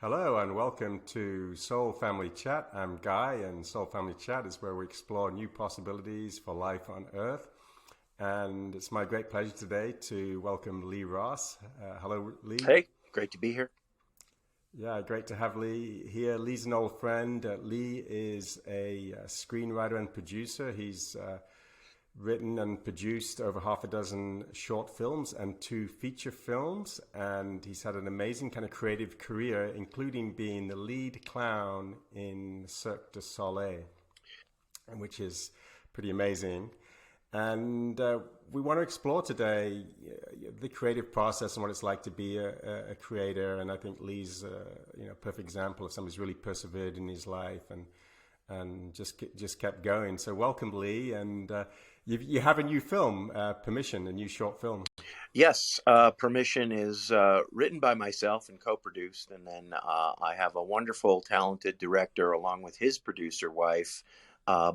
Hello and welcome to Soul Family Chat. I'm Guy, and Soul Family Chat is where we explore new possibilities for life on Earth. And it's my great pleasure today to welcome Lee Ross. Hello, Lee. Hey, great to be here. Yeah, great to have Lee here. Lee's an old friend. Lee is a screenwriter and producer. He's written and produced over half a dozen short films and two feature films, and he's had an amazing kind of creative career, including being the lead clown in Cirque du Soleil, which is pretty amazing. And we want to explore today the creative process and what it's like to be a creator. And I think Lee's a perfect example of somebody who's really persevered in his life and just kept going. So welcome, Lee, and you have a new film, Permission, a new short film. Yes, Permission is written by myself and co-produced, and then I have a wonderful, talented director along with his producer wife,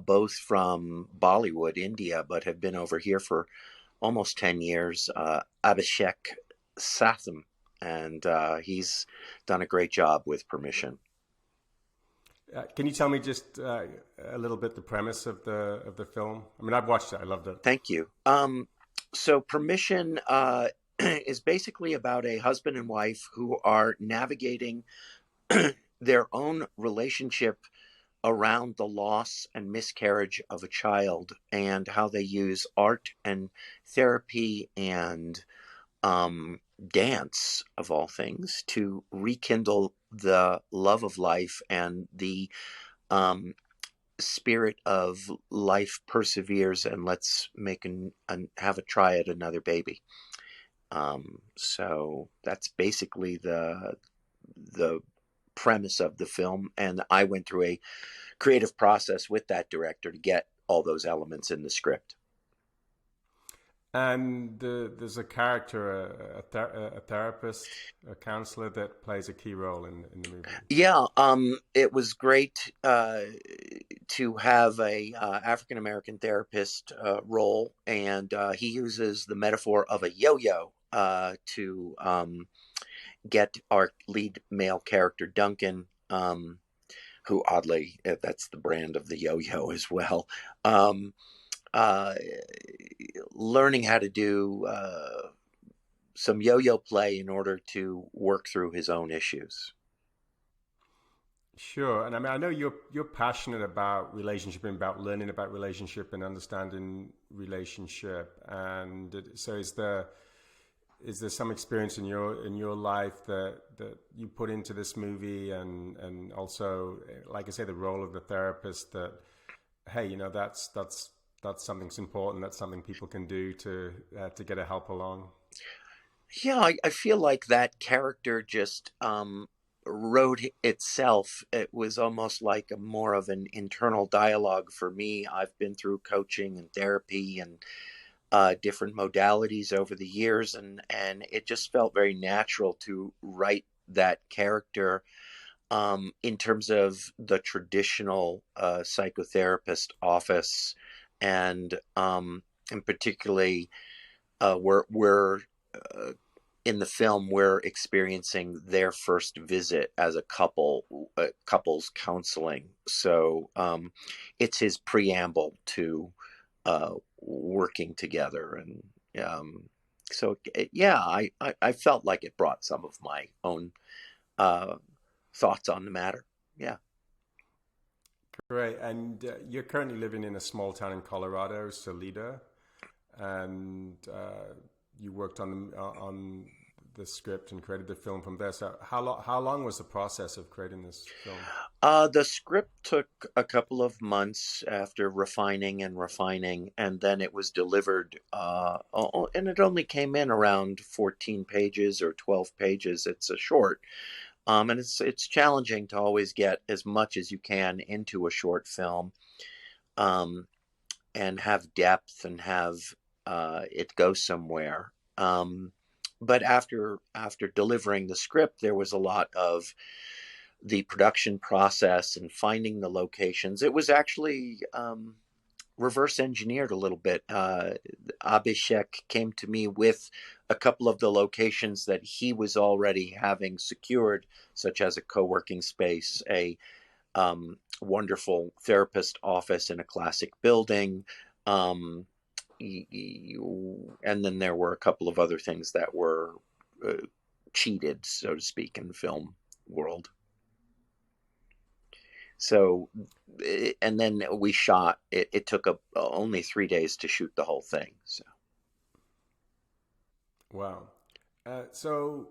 both from Bollywood, India, but have been over here for almost 10 years, Abhishek Satham, and he's done a great job with Permission. Can you tell me just a little bit the premise of the film? I mean, I've watched it. I loved it. Thank you. So Permission is basically about a husband and wife who are navigating their own relationship around the loss and miscarriage of a child, and how they use art and therapy and dance, of all things, to rekindle the love of life and the um, spirit of life perseveres, and let's make have a try at another baby. So that's basically the premise of the film, and I went through a creative process with that director to get all those elements in the script. And there's a character, a therapist, a counselor that plays a key role in the movie. Yeah, it was great to have a African American therapist role, and he uses the metaphor of a yo-yo to get our lead male character Duncan, who oddly that's the brand of the yo-yo as well. Um, uh, Learning how to do some yo-yo play in order to work through his own issues. Sure, and I mean, I know you're passionate about relationship and about learning about relationship and understanding relationship. And so, is there some experience in your life that you put into this movie, and also, like I say, the role of the therapist? That hey, that's something that's important. That's something people can do to get a help along. Yeah, I feel like that character just wrote itself. It was almost like a more of an internal dialogue for me. I've been through coaching and therapy and different modalities over the years, and it just felt very natural to write that character in terms of the traditional psychotherapist office, and particularly we're uh, in the film we're experiencing their first visit as a couple, couples counseling. So it's his preamble to working together, and so yeah, I felt like it brought some of my own uh, thoughts on the matter. Yeah. Great, and you're currently living in a small town in Colorado, Salida, and you worked on the script and created the film from there. So how long was the process of creating this film? The script took a couple of months after refining and refining, and then it was delivered. And it only came in around 14 pages or 12 pages. It's a short, and it's challenging to always get as much as you can into a short film, um, and have depth and have it go somewhere. But after delivering the script, there was a lot of the production process and finding the locations. It was actually reverse engineered a little bit. Abhishek came to me with a couple of the locations that he was already having secured, such as a co-working space, a wonderful therapist office in a classic building. And then there were a couple of other things that were cheated, so to speak, in the film world. So, and then we shot. It took only 3 days to shoot the whole thing. So, Wow. So,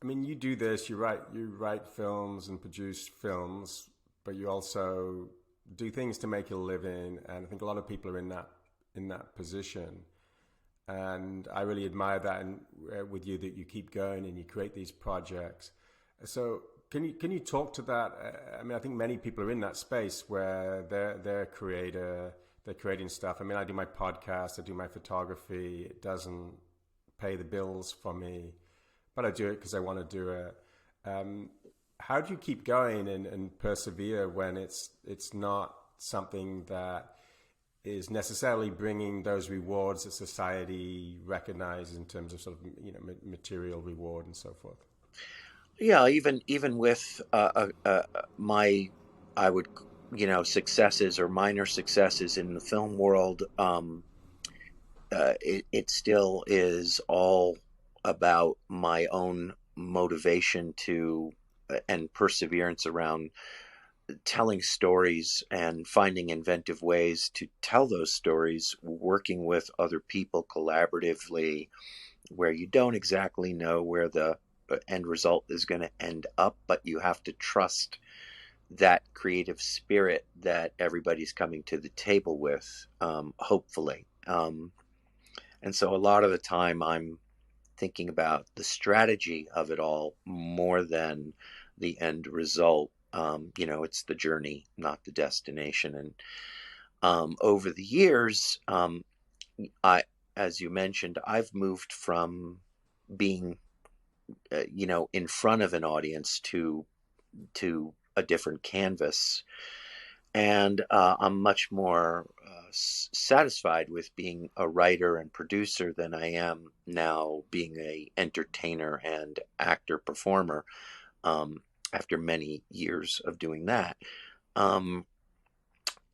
I mean, you do this. You write films and produce films, but you also do things to make a living. And I think a lot of people are in that position. And I really admire that with you, that you keep going and you create these projects. So can you talk to that? I mean, I think many people are in that space where they're a creator, they're creating stuff. I mean, I do my podcast, I do my photography. It doesn't pay the bills for me, but I do it because I want to do it. How do you keep going and persevere when it's not something that is necessarily bringing those rewards that society recognizes in terms of sort of material reward and so forth? yeah, even with my, I would, successes or minor successes in the film world, it still is all about my own motivation to and perseverance around telling stories and finding inventive ways to tell those stories, working with other people collaboratively, where you don't exactly know where the end result is going to end up, but you have to trust that creative spirit that everybody's coming to the table with, hopefully. And so a lot of the time I'm thinking about the strategy of it all more than the end result. It's the journey, not the destination. And over the years, I, as you mentioned, I've moved from being, in front of an audience to a different canvas, and I'm much more satisfied with being a writer and producer than I am now being a entertainer and actor performer. After many years of doing that, um,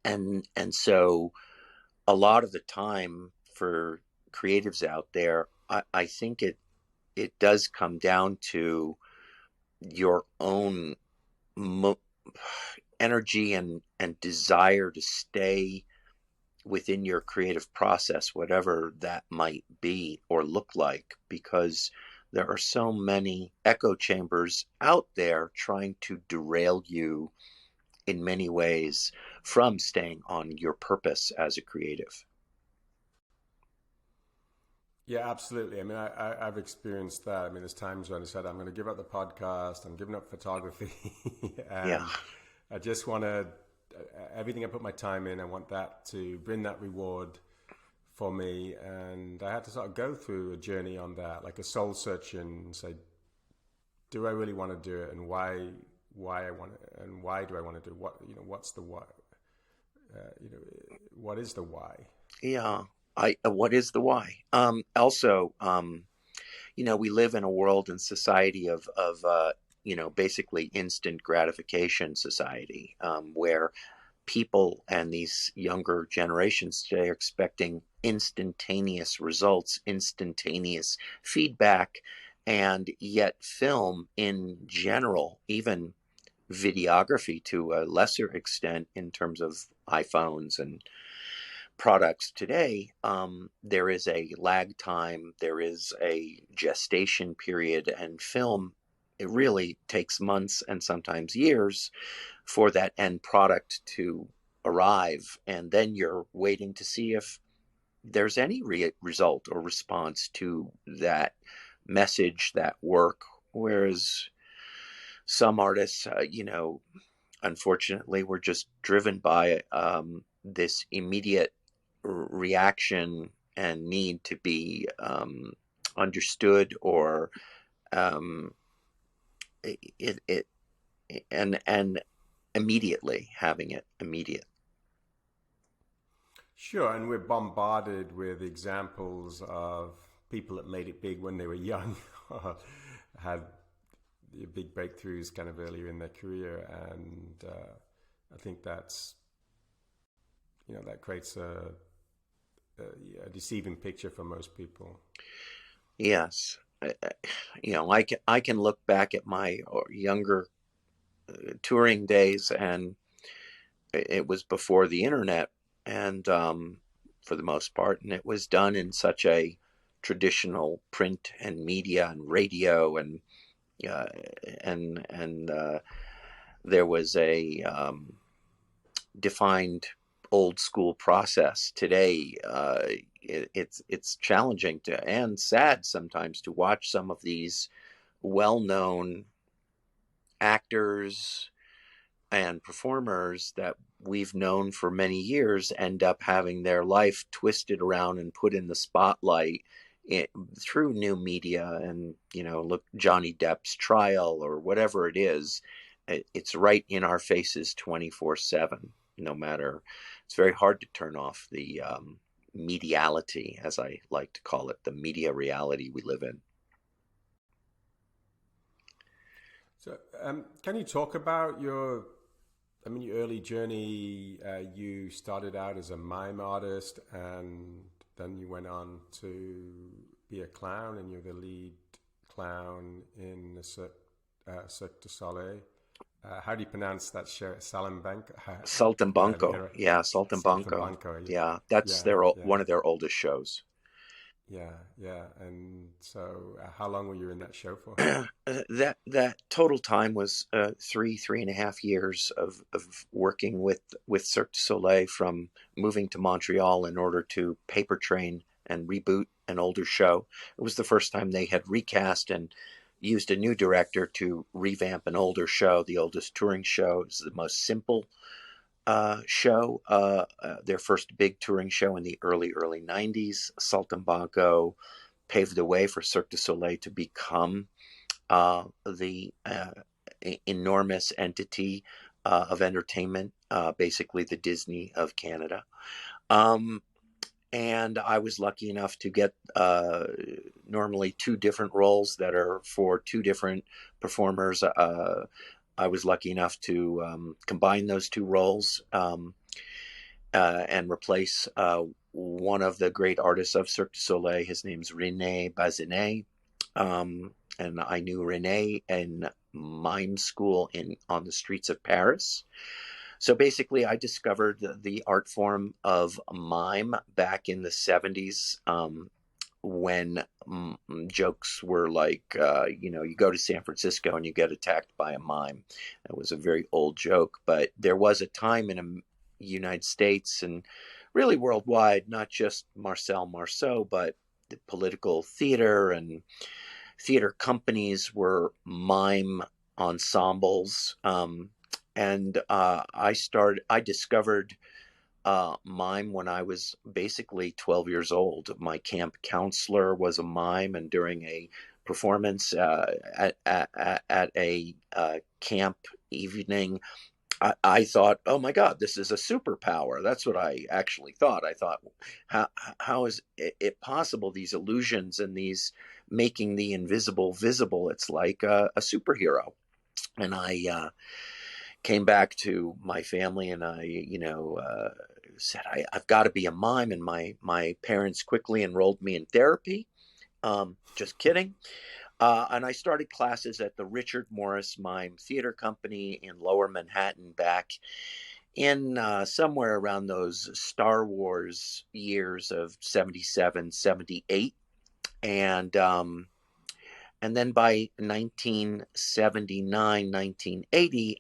and so a lot of the time for creatives out there, I think it does come down to your own mo- energy and desire to stay within your creative process, whatever that might be or look like, because there are so many echo chambers out there trying to derail you in many ways from staying on your purpose as a creative. Yeah, absolutely. I mean, I've experienced that. I mean, there's times when I said, I'm going to give up the podcast, I'm giving up photography, Yeah. and I just want to, everything I put my time in, I want that to bring that reward for me. And I had to sort of go through a journey on that, like a soul search, and say, do I really want to do it? And why I want it? And why do I want to do it? What's the why? What is the why? Yeah. What is the why? Also, we live in a world and society of basically instant gratification society, where people and these younger generations today are expecting instantaneous results, instantaneous feedback, and yet film in general, even videography to a lesser extent in terms of iPhones and products today, there is a lag time, there is a gestation period, and film, it really takes months and sometimes years for that end product to arrive. And then you're waiting to see if there's any result or response to that message, that work. Whereas some artists, unfortunately, were just driven by this immediate reaction and need to be understood, or um, it and immediately having it immediate. Sure, and we're bombarded with examples of people that made it big when they were young, had big breakthroughs kind of earlier in their career, and I think that's that creates a deceiving picture for most people. Yes. I can look back at my younger touring days, and it was before the internet, and for the most part, and it was done in such a traditional print and media and radio, uh, and there was a defined old school process. Today, it's challenging to and sad sometimes to watch some of these well-known actors and performers that we've known for many years end up having their life twisted around and put in the spotlight through new media. And look, Johnny Depp's trial or whatever it is, it's right in our faces 24/7. No matter, it's very hard to turn off the mediality, as I like to call it, the media reality we live in. So, can you talk about your early journey? You started out as a mime artist, and then you went on to be a clown, and you're the lead clown in the Cirque du Soleil. How do you pronounce that show? Saltimbanco? Saltimbanco, yeah, Saltimbanco, Saltimbanco. yeah. That's Yeah, their yeah, one of their oldest shows. yeah, yeah. And so, how long were you in that show for? That total time was 3.5 years of working with Cirque du Soleil, from moving to Montreal in order to paper train and reboot an older show. It was the first time they had recast and used a new director to revamp an older show, the oldest touring show. It was the most simple show, their first big touring show in the early 90s. Saltimbanco paved the way for Cirque du Soleil to become the enormous entity of entertainment, basically the Disney of Canada. Um, and I was lucky enough to get normally two different roles that are for two different performers. I was lucky enough to combine those two roles and replace one of the great artists of Cirque du Soleil. His name's René Bazinet. And I knew René in mime school on the streets of Paris. So basically, I discovered the art form of mime back in the 70s, when jokes were like, you go to San Francisco and you get attacked by a mime. It was a very old joke, but there was a time in the United States and really worldwide, not just Marcel Marceau, but the political theater and theater companies were mime ensembles. And I discovered mime when I was basically 12 years old. My camp counselor was a mime, and during a performance at a camp evening, I thought, oh my God, this is a superpower. That's what I actually thought. I thought, how is it possible? These illusions and these making the invisible visible. It's like a superhero. And I came back to my family, and I, said, I've got to be a mime. And my parents quickly enrolled me in therapy. Just kidding. And I started classes at the Richard Morris Mime Theater Company in Lower Manhattan back in somewhere around those Star Wars years of 77, 78. And then by 1979, 1980,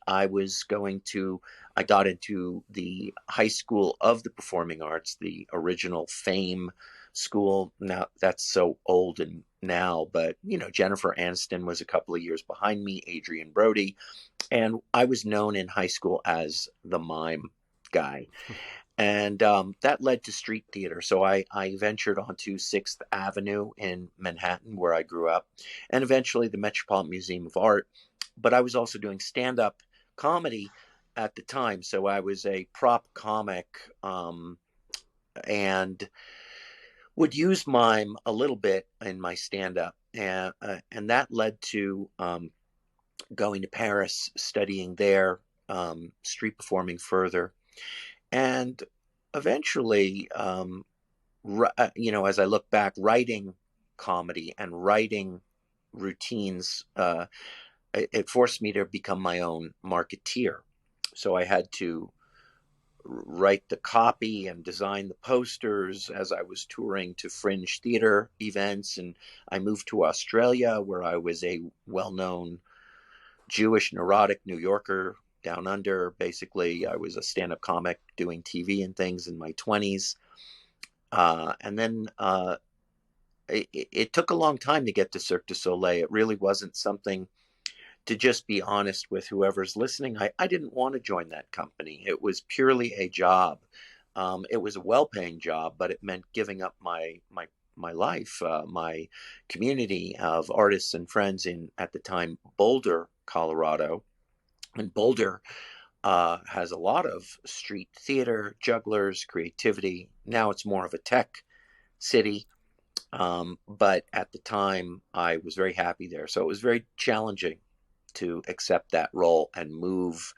I got into the High School of the Performing Arts, the original Fame school. Now that's so old and now, but Jennifer Aniston was a couple of years behind me, Adrian Brody, and I was known in high school as the mime guy. And that led to street theater. So I ventured onto 6th Avenue in Manhattan, where I grew up, and eventually the Metropolitan Museum of Art. But I was also doing stand-up comedy at the time. So I was a prop comic and would use mime a little bit in my stand-up, and that led to going to Paris, studying there, street performing further, and eventually, as I look back, writing comedy and writing routines, it forced me to become my own marketeer. So I had to write the copy and design the posters as I was touring to fringe theater events. And I moved to Australia, where I was a well-known Jewish neurotic New Yorker down under. Basically, I was a stand-up comic doing TV and things in my 20s. And then it took a long time to get to Cirque du Soleil. It really wasn't something, to just be honest with whoever's listening, I didn't want to join that company. It was purely a job. It was a well-paying job, but it meant giving up my life, my community of artists and friends in, at the time, Boulder, Colorado. And Boulder has a lot of street theater, jugglers, creativity. Now it's more of a tech city. But at the time, I was very happy there. So it was very challenging to accept that role and move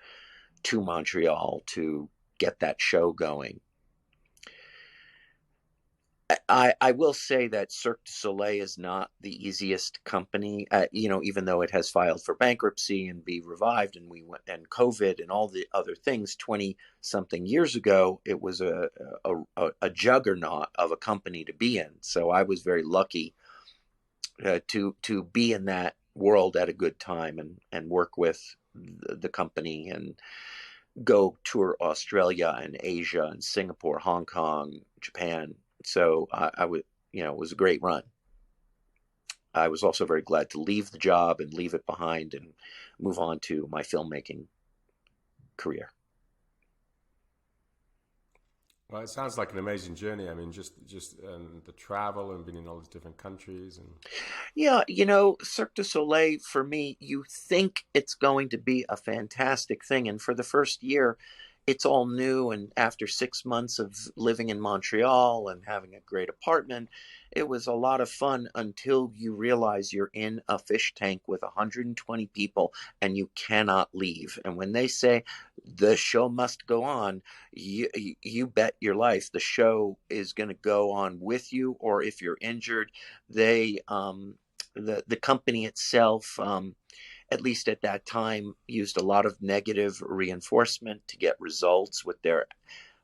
to Montreal to get that show going. I will say that Cirque du Soleil is not the easiest company, even though it has filed for bankruptcy and be revived, and and COVID and all the other things 20 something years ago. It was a juggernaut of a company to be in. So I was very lucky to be in that world at a good time and work with the company and go tour Australia and Asia and Singapore, Hong Kong, Japan. So I would, it was a great run. I was also very glad to leave the job and leave it behind and move on to my filmmaking career. Well, it sounds like an amazing journey. I mean, just the travel and being in all these different countries and. Yeah, Cirque du Soleil, for me, you think it's going to be a fantastic thing. And for the first year, it's all new. And after 6 months of living in Montreal and having a great apartment, it was a lot of fun until you realize you're in a fish tank with 120 people and you cannot leave. And when they say the show must go on, you bet your life the show is going to go on with you. Or if you're injured, the company itself, at least at that time, used a lot of negative reinforcement to get results with their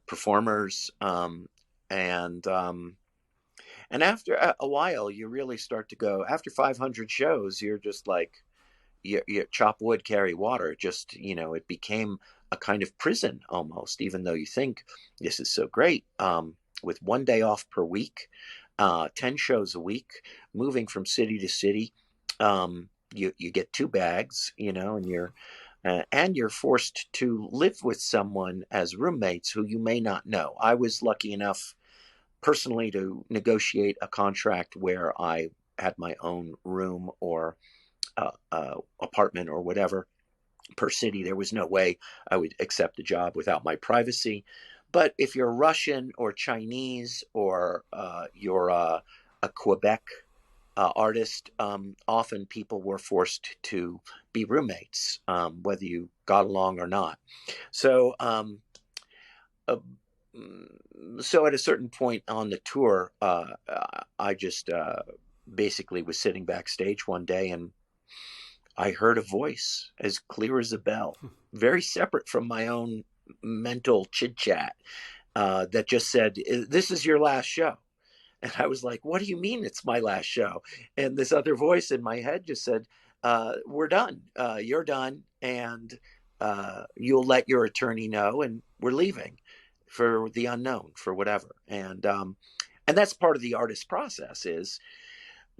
performers. And after a while, you really start to go, after 500 shows, you're just like, you chop wood, carry water. Just, it became a kind of prison almost, even though you think this is so great. With 1 day off per week, 10 shows a week, moving from city to city. You get 2 bags, and you're forced to live with someone as roommates who you may not know. I was lucky enough personally to negotiate a contract where I had my own room or apartment or whatever per city. There was no way I would accept a job without my privacy. But if you're Russian or Chinese or you're a Quebec artist, often people were forced to be roommates, whether you got along or not. So, so at a certain point on the tour, I just basically was sitting backstage one day and I heard a voice as clear as a bell, very separate from my own mental chit chat, that just said, "This is your last show." And I was like, "What do you mean it's my last show?" And this other voice in my head just said, "We're done. You're done. And you'll let your attorney know. And we're leaving for the unknown, for whatever." And that's part of the artist process, is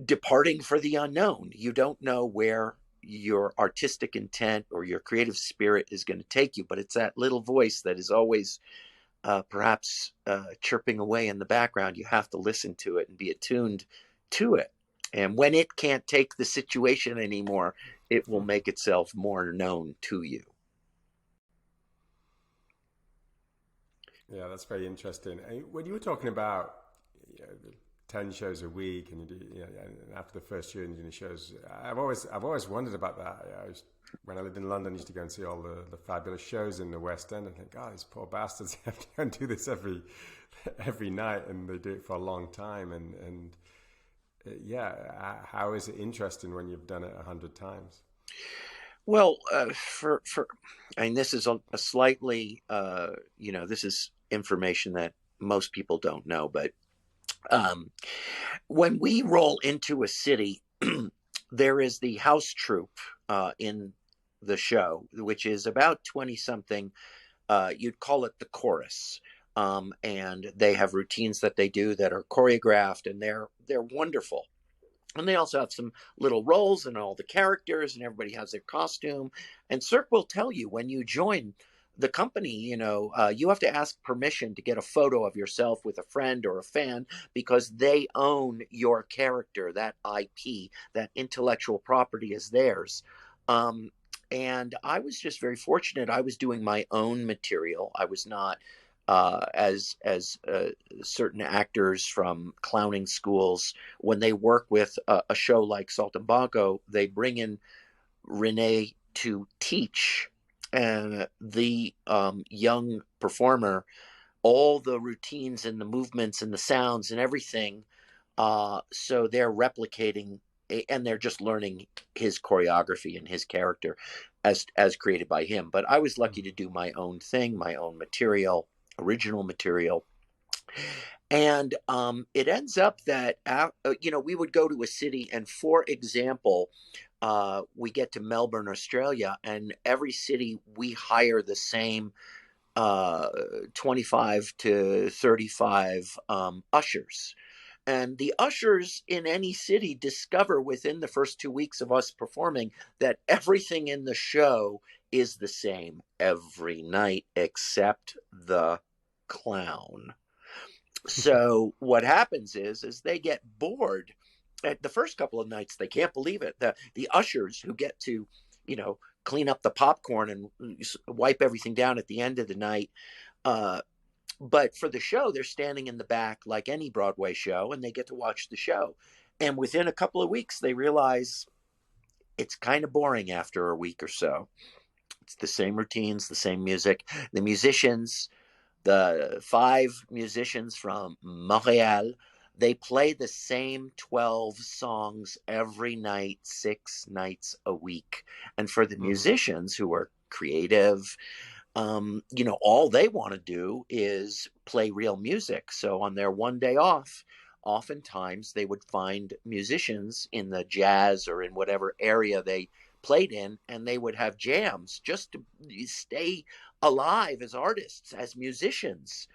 departing for the unknown. You don't know where your artistic intent or your creative spirit is going to take you, but it's that little voice that is always perhaps chirping away in the background. You have to listen to it and be attuned to it. And when it can't take the situation anymore, it will make itself more known to you. Yeah, that's very interesting. And when you were talking about the 10 shows a week, and you do, and after the first year, and you do shows, I've always wondered about that. When I lived in London, I used to go and see all the fabulous shows in the West End, and think, oh, these poor bastards have to go and do this every night, and they do it for a long time. How is it interesting when you've done it 100 times? Well, I mean, this is a slightly, this is information that most people don't know, but um, when we roll into a city, there is the house troupe in the show, which is about 20 something. You'd call it the chorus. And they have routines that they do that are choreographed, and they're wonderful. And they also have some little roles and all the characters, and everybody has their costume. And Cirque will tell you when you join the company, you have to ask permission to get a photo of yourself with a friend or a fan, because they own your character. That IP, that intellectual property, is theirs. And I was just very fortunate. I was doing my own material. I was not as certain actors from clowning schools, when they work with a show like Saltimbanco, they bring in Renee to teach, and the young performer all the routines and the movements and the sounds and everything. So they're replicating, and they're just learning his choreography and his character as created by him. But I was lucky to do my own thing, my own material, original material. And it ends up that, we would go to a city, and for example, we get to Melbourne, Australia, and every city we hire the same 25 to 35 ushers. And the ushers in any city discover within the first 2 weeks of us performing that everything in the show is the same every night except the clown. So what happens is they get bored at the first couple of nights. They can't believe it. The ushers who get to, clean up the popcorn and wipe everything down at the end of the night. But for the show, they're standing in the back like any Broadway show, and they get to watch the show. And within a couple of weeks, they realize it's kind of boring after a week or so. It's the same routines, the same music. The musicians, the 5 musicians from Montreal, they play the same 12 songs every night, 6 nights a week. And for the musicians who are creative, all they want to do is play real music. So on their one day off, oftentimes they would find musicians in the jazz or in whatever area they played in, and they would have jams just to stay alive as artists, as musicians.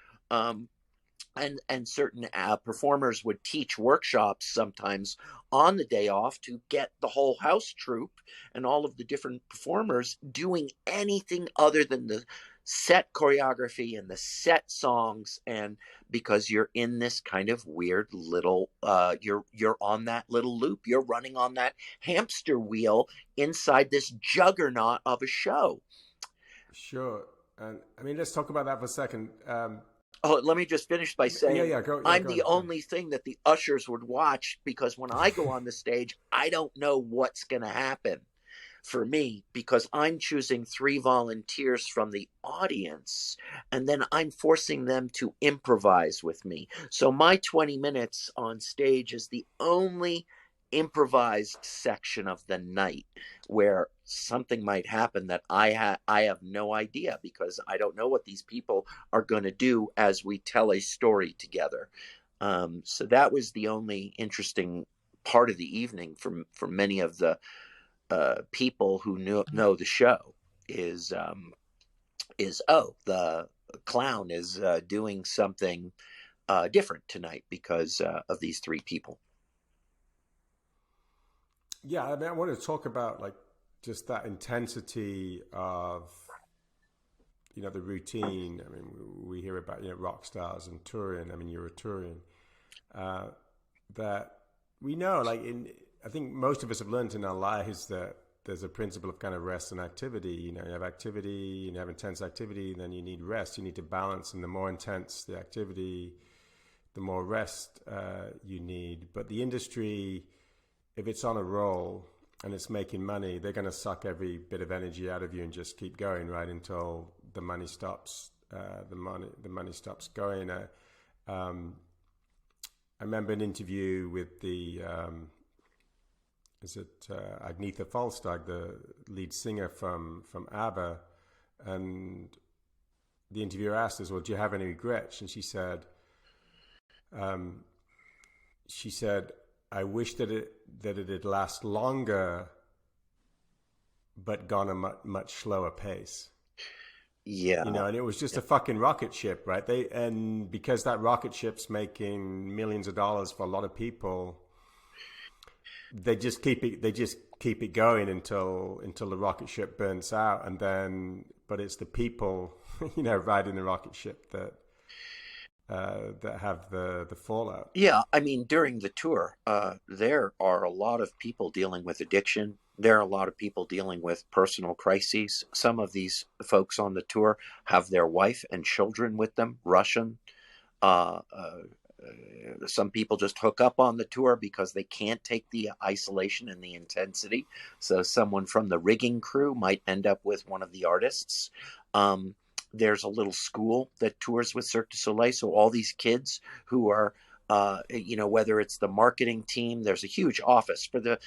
And certain performers would teach workshops sometimes on the day off to get the whole house troupe and all of the different performers doing anything other than the set choreography and the set songs. And because you're in this kind of weird little you're on that little loop, you're running on that hamster wheel inside this juggernaut of a show. Sure. And I mean, let's talk about that for a second. Oh, let me just finish by saying, I'm the on. only thing that the ushers would watch, because when I go on the stage, I don't know what's going to happen for me, because I'm choosing 3 volunteers from the audience, and then I'm forcing them to improvise with me. So my 20 minutes on stage is the only improvised section of the night where something might happen that I have no idea, because I don't know what these people are going to do as we tell a story together. So that was the only interesting part of the evening for many of the people who know the show is the clown is doing something different tonight because of these 3 people. Yeah, I mean, I want to talk about just that intensity of the routine. I mean, we hear about rock stars and touring. I mean, you're a touring. That we know, I think most of us have learned in our lives that there's a principle of kind of rest and activity. You have activity, you have intense activity, and then you need rest. You need to balance, and the more intense the activity, the more rest you need. But the industry, if it's on a roll and it's making money, they're going to suck every bit of energy out of you and just keep going, right, until the money stops. The money stops going. I remember an interview with Agnetha Falstad, the lead singer from ABBA, and the interviewer asked us, "Well, do you have any regrets?" And she said, "I wish that it had last longer, but gone a much slower pace." Yeah. And it was just a fucking rocket ship, right? And because that rocket ship's making millions of dollars for a lot of people, they just keep it going until the rocket ship burns out, and then but it's the people, riding the rocket ship that have the fallout. Yeah, I mean, during the tour, there are a lot of people dealing with addiction. There are a lot of people dealing with personal crises. Some of these folks on the tour have their wife and children with them, Russian. Uh, uh, some people just hook up on the tour because they can't take the isolation and the intensity. So someone from the rigging crew might end up with one of the artists. There's a little school that tours with Cirque du Soleil. So all these kids who are, whether it's the marketing team, there's a huge office for the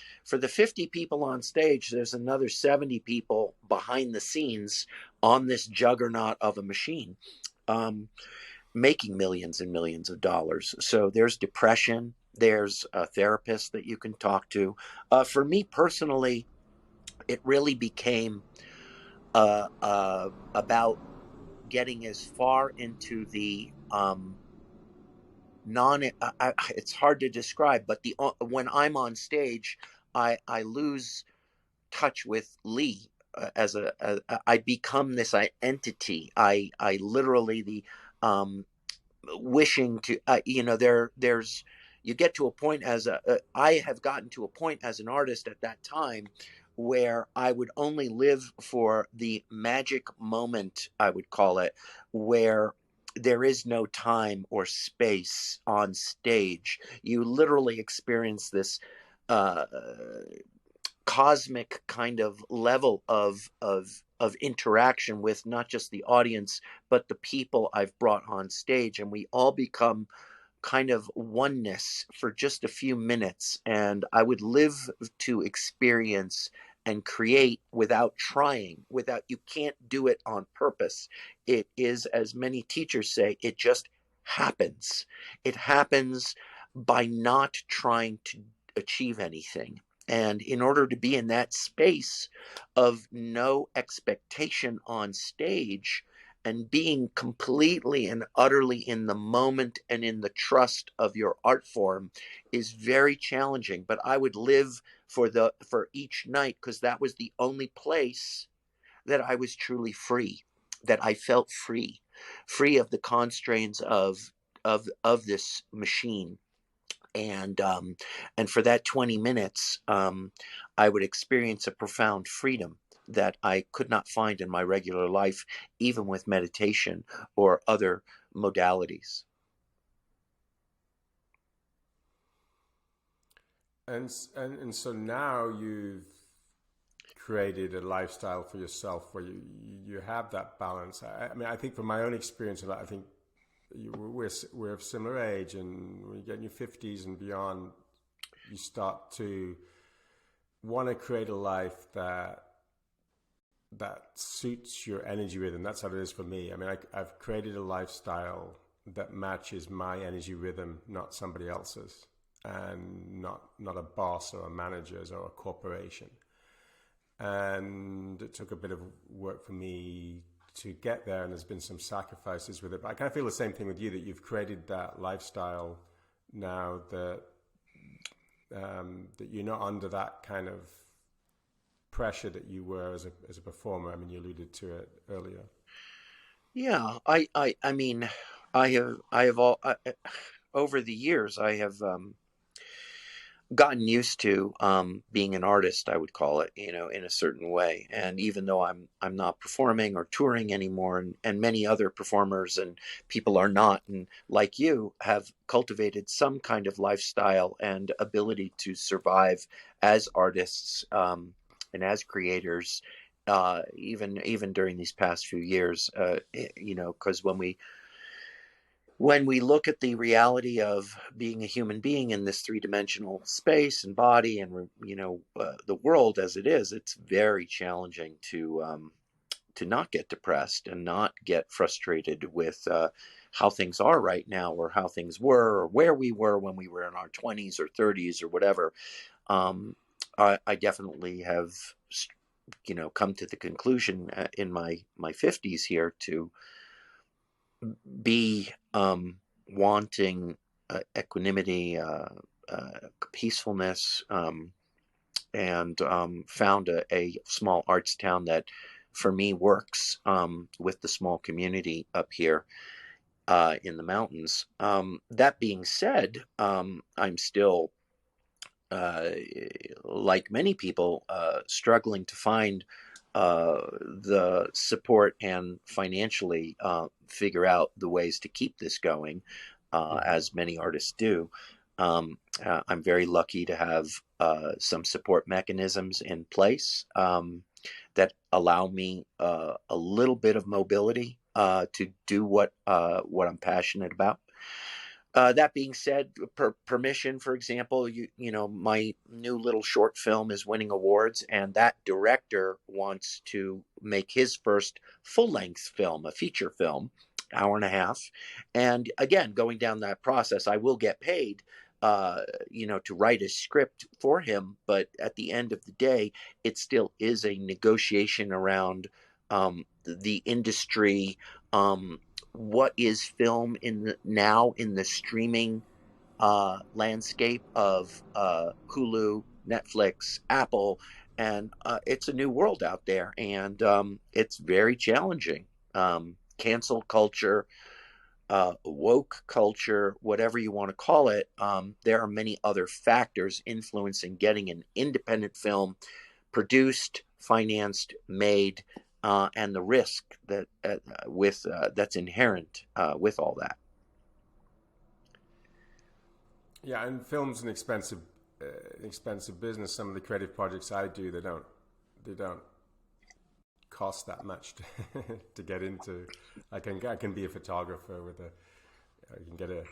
50 people on stage. There's another 70 people behind the scenes on this juggernaut of a machine, making millions and millions of dollars. So there's depression. There's a therapist that you can talk to. For me personally, it really became about getting as far into the it's hard to describe, but when I'm on stage, I lose touch with Lee I become this entity. I literally the wishing to there's you get to a point I have gotten to a point as an artist at that time where I would only live for the magic moment, I would call it, where there is no time or space on stage. You literally experience this uh, cosmic kind of level of interaction with not just the audience, but the people I've brought on stage. And we all become kind of oneness for just a few minutes. And I would live to experience and create without trying, you can't do it on purpose. It is, as many teachers say, it just happens. It happens by not trying to achieve anything. And in order to be in that space of no expectation on stage and being completely and utterly in the moment and in the trust of your art form is very challenging. But I would live for each night, because that was the only place that I was truly free, that I felt free of the constraints of this machine. And for that 20 minutes, I would experience a profound freedom that I could not find in my regular life, even with meditation or other modalities. And so now you've created a lifestyle for yourself where you have that balance. I mean, I think from my own experience of that, I think we're of similar age, and when you get in your 50s and beyond, you start to want to create a life that suits your energy rhythm. That's how it is for me. I mean, I've created a lifestyle that matches my energy rhythm, not somebody else's, and not a boss or a manager's or a corporation. And it took a bit of work for me to get there, and there's been some sacrifices with it. But I kind of feel the same thing with you, that you've created that lifestyle now that that you're not under that kind of pressure that you were as a performer. I mean, you alluded to it earlier. Yeah, I mean, I have over the years, gotten used to being an artist, I would call it, in a certain way. And even though I'm not performing or touring anymore, and many other performers and people are not, and like you, have cultivated some kind of lifestyle and ability to survive as artists, and as creators, even during these past few years, because when we look at the reality of being a human being in this three-dimensional space and body, and the world as it is, it's very challenging to not get depressed and not get frustrated with how things are right now, or how things were, or where we were when we were in our 20s or 30s or whatever. I definitely have come to the conclusion in my 50s here to be wanting equanimity, peacefulness, and found a small arts town that for me works with the small community up here in the mountains. That being said, I'm still, like many people, struggling to find the support and financially figure out the ways to keep this going, as many artists do. I'm very lucky to have some support mechanisms in place that allow me a little bit of mobility to do what I'm passionate about. That being said, permission, for example, my new little short film is winning awards, and that director wants to make his first full-length film, a feature film, hour and a half. And again, going down that process, I will get paid, to write a script for him. But at the end of the day, it still is a negotiation around the industry. What is film now in the streaming landscape of Hulu, Netflix, Apple, and it's a new world out there, and it's very challenging. Cancel culture, woke culture, whatever you want to call it, there are many other factors influencing getting an independent film produced, financed, made, and the risk that that's inherent with all that. Yeah, and film's an expensive business. Some of the creative projects I do, they don't cost that much to get into. I can be a photographer with you can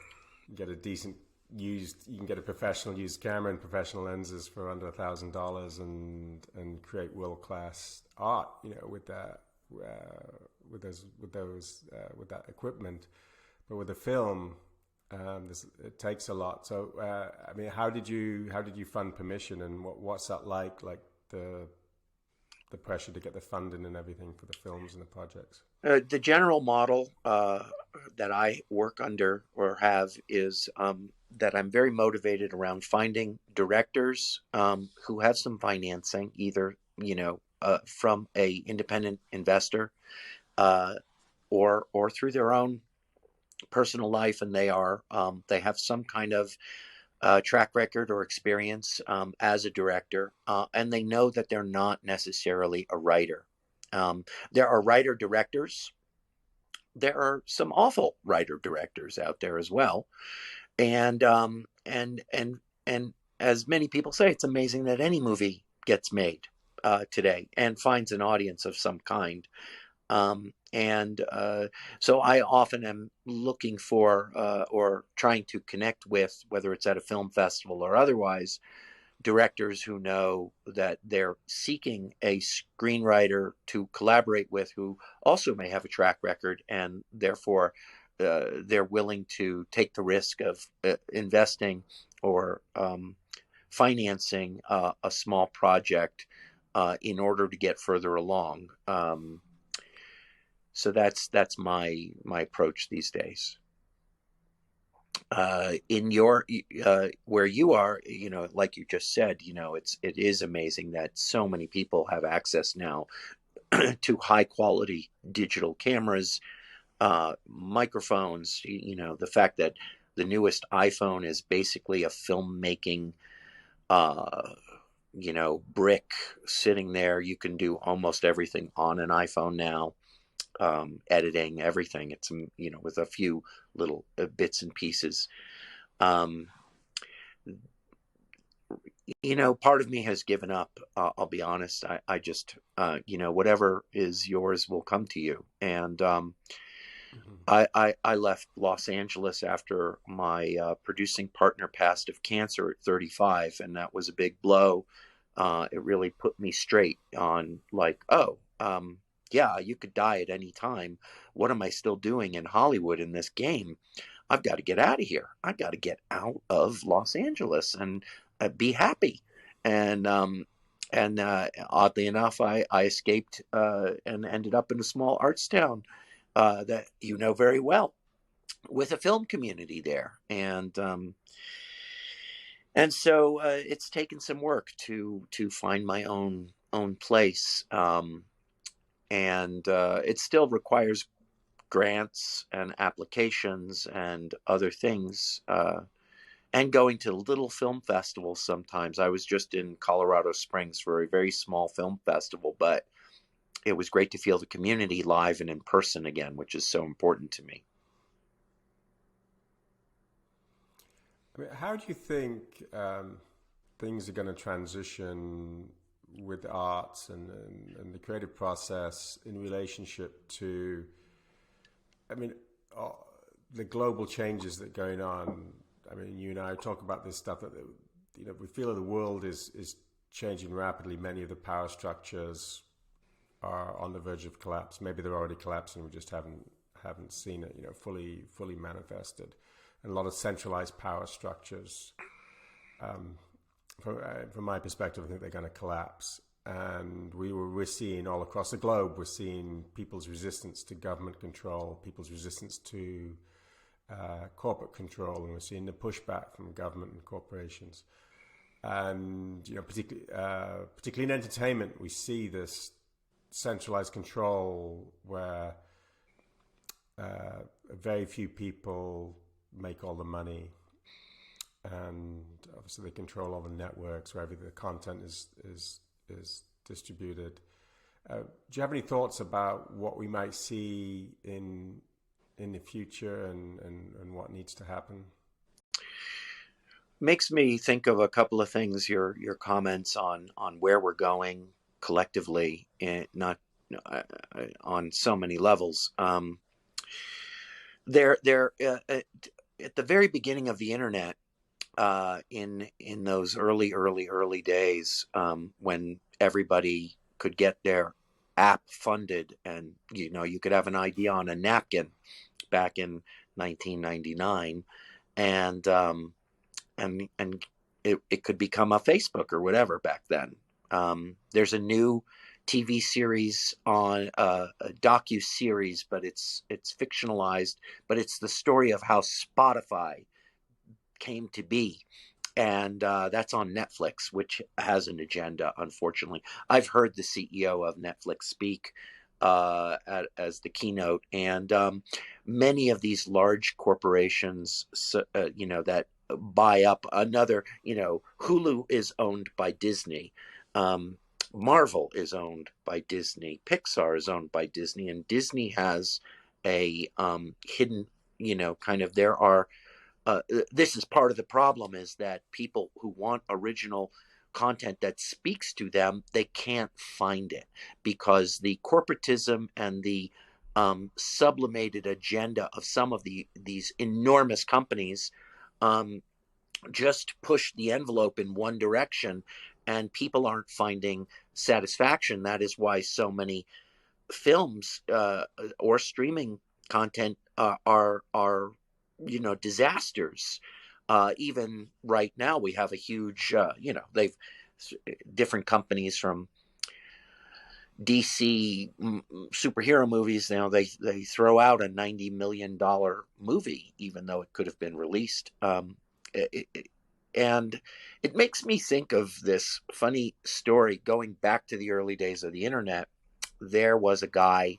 get a decent used, you can get a professional used camera and professional lenses for under $1,000 and create world class art, with that equipment. But with the film, it takes a lot. So I mean, how did you fund permission, and what's that like the pressure to get the funding and everything for the films and the projects? The general model that I work under or have is that I'm very motivated around finding directors who have some financing, either from a independent investor or through their own personal life, and they have some kind of track record or experience as a director, and they know that they're not necessarily a writer. There are writer directors. There are some awful writer directors out there as well, and as many people say, it's amazing that any movie gets made today and finds an audience of some kind. So I often am looking for or trying to connect with, whether it's at a film festival or otherwise, directors who know that they're seeking a screenwriter to collaborate with who also may have a track record, and therefore they're willing to take the risk of investing or financing a small project in order to get further along. So that's my approach these days. In your where you are, like you just said, it is amazing that so many people have access now to high quality digital cameras, microphones. The fact that the newest iPhone is basically a filmmaking uh, brick sitting there. You can do almost everything on an iPhone now, editing, everything. It's, with a few little bits and pieces. Um, part of me has given up. I'll be honest. I just, whatever is yours will come to you. And Mhm. I left Los Angeles after my producing partner passed of cancer at 35, and that was a big blow. It really put me straight on, like, oh, yeah, you could die at any time. What am I still doing in Hollywood in this game? I've got to get out of here. I've got to get out of Los Angeles and be happy. And oddly enough, I escaped and ended up in a small arts town that you know very well, with a film community there. And so it's taken some work to find my own place, and it still requires grants and applications and other things, and going to little film festivals sometimes. I was just in Colorado Springs for a very small film festival, but it was great to feel the community live and in person again, which is so important to me. I mean, how do you think things are going to transition with arts and the creative process in relationship to, I mean, uh, the global changes that are going on? I mean, you and I talk about this stuff that, we feel that the world is changing rapidly. Many of the power structures are on the verge of collapse. Maybe they're already collapsing. We just haven't seen it, fully manifested. And a lot of centralized power structures. From my perspective, I think they're going to collapse. And we're seeing all across the globe, we're seeing people's resistance to government control, people's resistance to corporate control, and we're seeing the pushback from government and corporations. And particularly in entertainment, we see this centralized control where very few people make all the money, and obviously they control all the networks wherever the content is distributed. Do you have any thoughts about what we might see in the future and what needs to happen? Makes me think of a couple of things. Your comments on where we're going collectively, and not on so many levels. There at the very beginning of the internet, in those early days, when everybody could get their app funded, and you could have an idea on a napkin back in 1999, and it could become a Facebook or whatever back then. There's a new TV series on a docu series, but it's fictionalized, but it's the story of how Spotify came to be, and that's on Netflix, which has an agenda. Unfortunately, I've heard the CEO of Netflix speak as the keynote, and many of these large corporations, that buy up another. Hulu is owned by Disney. Marvel is owned by Disney. Pixar is owned by Disney, and Disney has a hidden, kind of, there are, this is part of the problem, is that people who want original content that speaks to them, they can't find it because the corporatism and the sublimated agenda of some of these enormous companies just push the envelope in one direction, and people aren't finding satisfaction. That is why so many films or streaming content are disasters. Even right now, we have a huge, they've different companies from DC superhero movies. Now they throw out a $90 million movie, even though it could have been released. And it makes me think of this funny story going back to the early days of the internet. There was a guy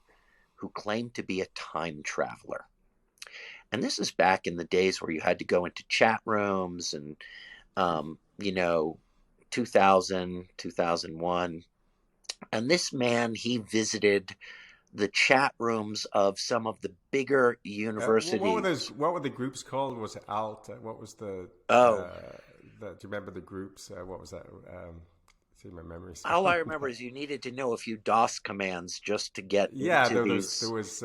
who claimed to be a time traveler. And this is back in the days where you had to go into chat rooms and, 2000, 2001. And this man, he visited the chat rooms of some of the bigger What were those? universities. What were the groups called? Was it Alt? What was Oh, the? Do you remember the groups? What was that? See, my memory's all I going remember now. is you needed to know a few DOS commands just to get Yeah, into there these. was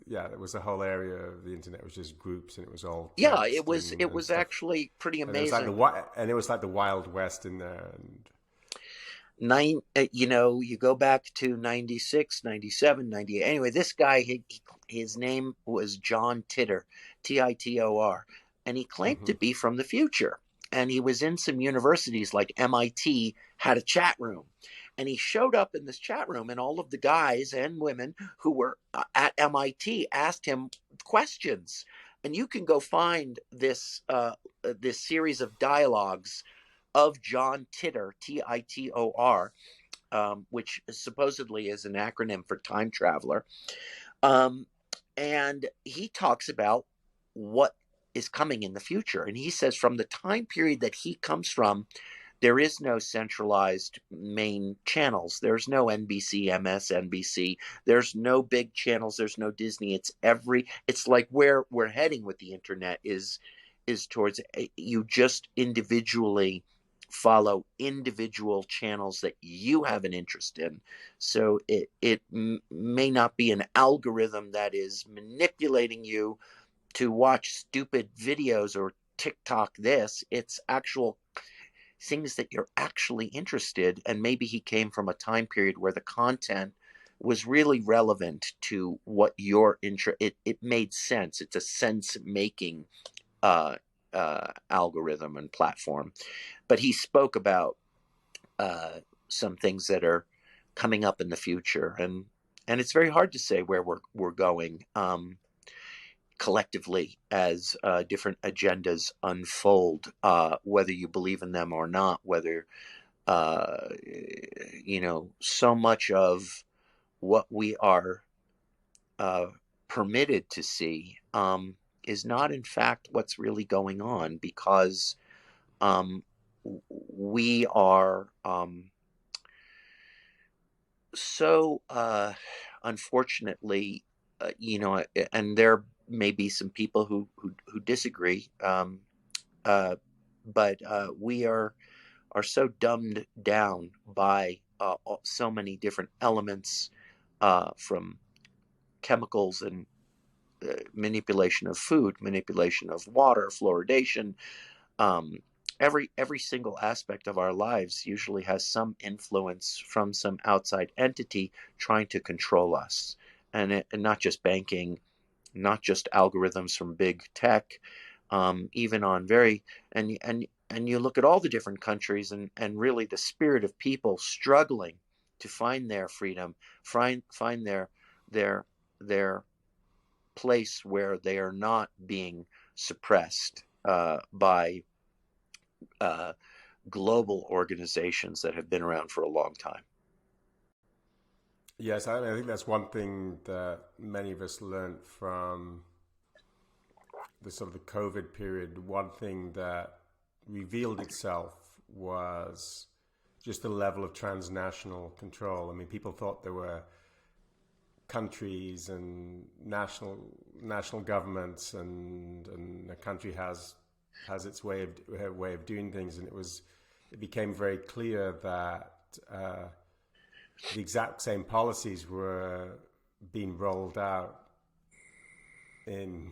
yeah, there was a whole area of the internet was just groups, and it was all Yeah, text it and was stuff. actually pretty And it was like amazing. and it was like the Wild West in there. And You go back to 96, 97, 98. Anyway, this guy, his name was John Titor, Titor, and he claimed to mhm. be from the future. And he was in some universities like MIT, had a chat room. And he showed up in this chat room, and all of the guys and women who were at MIT asked him questions. And you can go find this series of dialogues of John Titor, Titor, which supposedly is an acronym for time traveler. Um, and he talks about what is coming in the future. And he says from the time period that he comes from, there is no centralized main channels. There's no NBC, MSNBC. There's no big channels. There's no Disney. It's like where we're heading with the internet is towards you just individually follow individual channels that you have an interest in. So it may not be an algorithm that is manipulating you to watch stupid videos or TikTok this. It's actual things that you're actually interested. And maybe he came from a time period where the content was really relevant to what your interest. It made sense. It's a sense making uh, algorithm and platform. But he spoke about some things that are coming up in the future, and it's very hard to say where we're going collectively as different agendas unfold, whether you believe in them or not, whether uh, so much of what we are uh, permitted to see is not in fact what's really going on, because um, we are so unfortunately, and there may be some people who disagree, uh, but we are so dumbed down by so many different elements, from chemicals and manipulation of food, manipulation of water, fluoridation. Um, every single aspect of our lives usually has some influence from some outside entity trying to control us, and not just banking, not just algorithms from big tech, even on very and you look at all the different countries, and really the spirit of people struggling to find their freedom, find their their place where they are not being suppressed by uh, global organizations that have been around for a long time. Yes, I think that's one thing that many of us learned from the sort of the COVID period. One thing that revealed itself was just the level of transnational control. I mean, people thought there were countries and national governments, and a country has its way of doing things, and it became very clear that the exact same policies were being rolled out in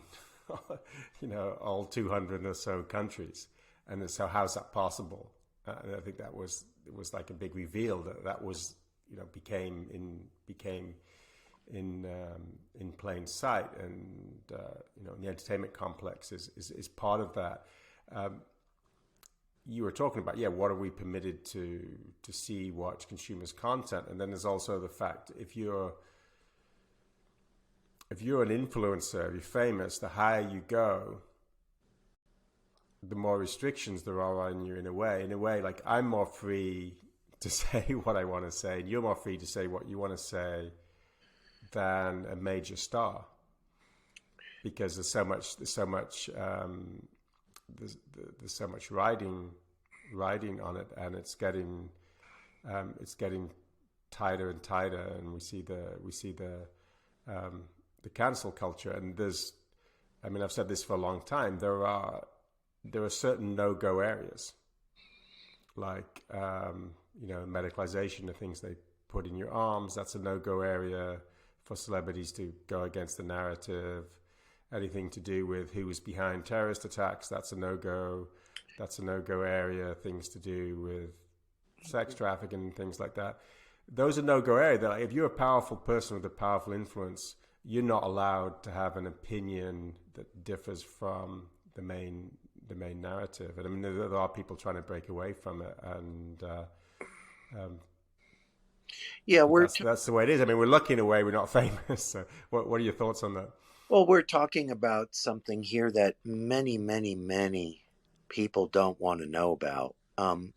all 200 or so countries. And so how's that possible? And I think it was like a big reveal that was became in plain sight. And the entertainment complex is part of that. You were talking about, what are we permitted to see, watch, consumers content? And then there's also the fact, if you're an influencer, if you're famous, the higher you go, the more restrictions there are on you. In a way, like, I'm more free to say what I want to say, and you're more free to say what you want to say than a major star, because there's so much riding riding on it, and it's getting tighter and tighter, and we see the cancel culture. And I mean, I've said this for a long time. There are certain no-go areas, like medicalization of things they put in your arms. That's a no-go area for celebrities to go against the narrative. Anything to do with who was behind terrorist attacks, that's a no-go. That's a no-go area. Things to do with sex trafficking and things like that. Those are no-go areas. Like, if you're a powerful person with a powerful influence, you're not allowed to have an opinion that differs from the main narrative. And I mean, there are people trying to break away from it, and that's the way it is. I mean, we're lucky in a way we're not famous. So, what are your thoughts on that? Well, we're talking about something here that many, many, many people don't want to know about.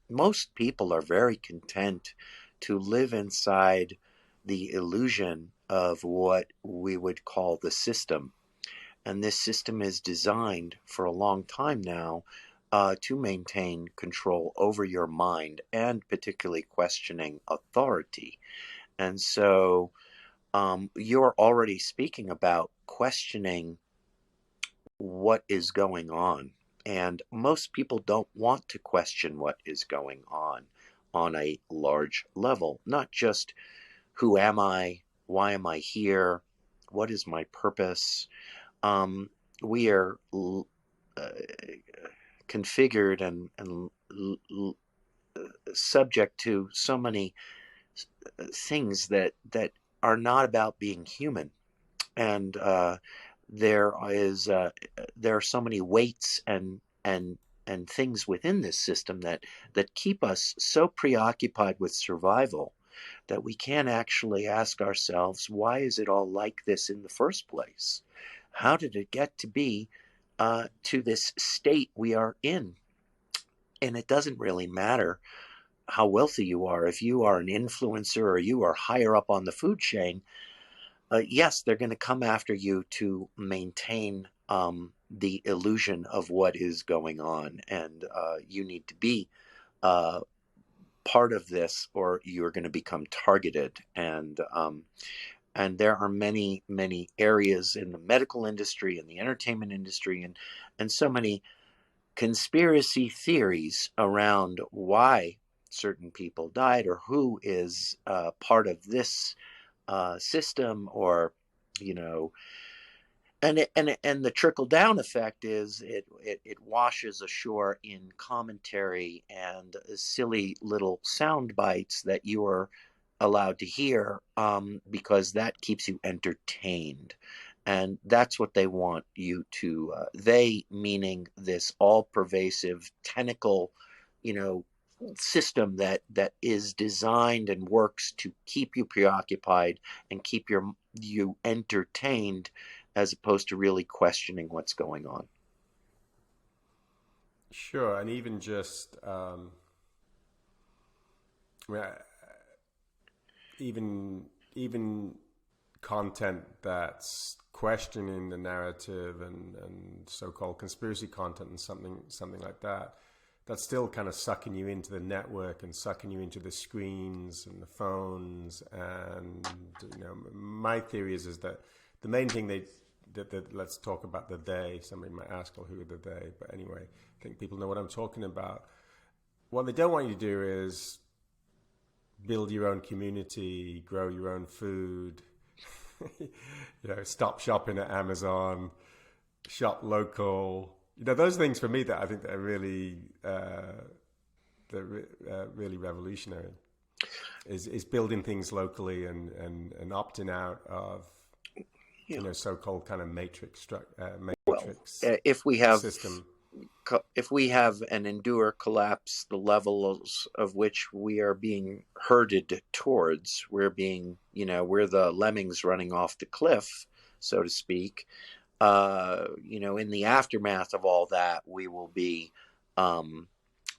Most people are very content to live inside the illusion of what we would call the system. And this system is designed for a long time now to maintain control over your mind, and particularly questioning authority. And so you're already speaking about questioning what is going on. And most people don't want to question what is going on a large level. Not just who am I, why am I here, what is my purpose. We are configured and subject to so many things that are not about being human. And there are so many weights and things within this system that keep us so preoccupied with survival that we can't actually ask ourselves, why is it all like this in the first place? How did it get to be to this state we are in? And it doesn't really matter how wealthy you are. If you are an influencer or you are higher up on the food chain, yes, they're going to come after you to maintain the illusion of what is going on. And you need to be part of this, or you're going to become targeted. And there are many, many areas in the medical industry and the entertainment industry, and so many conspiracy theories around why certain people died, or who is part of this system, or and the trickle down effect is it washes ashore in commentary and silly little sound bites that you are allowed to hear, because that keeps you entertained. And that's what they want you to, they meaning this all-pervasive tentacle, system that is designed and works to keep you preoccupied and keep you entertained, as opposed to really questioning what's going on. Sure, and even just even content that's questioning the narrative and so-called conspiracy content and something like that, that's still kind of sucking you into the network and sucking you into the screens and the phones. And my theory is that the main thing that let's talk about the they. Somebody might ask, well, who are the they? But anyway, I think people know what I'm talking about. What they don't want you to do is build your own community, grow your own food, stop shopping at Amazon, shop local. Those things for me that I think that are really, really revolutionary. Is building things locally and opting out of so-called kind of matrix if we have system. If we have and endure collapse, the levels of which we are being herded towards, we're we're the lemmings running off the cliff, so to speak. In the aftermath of all that, we will be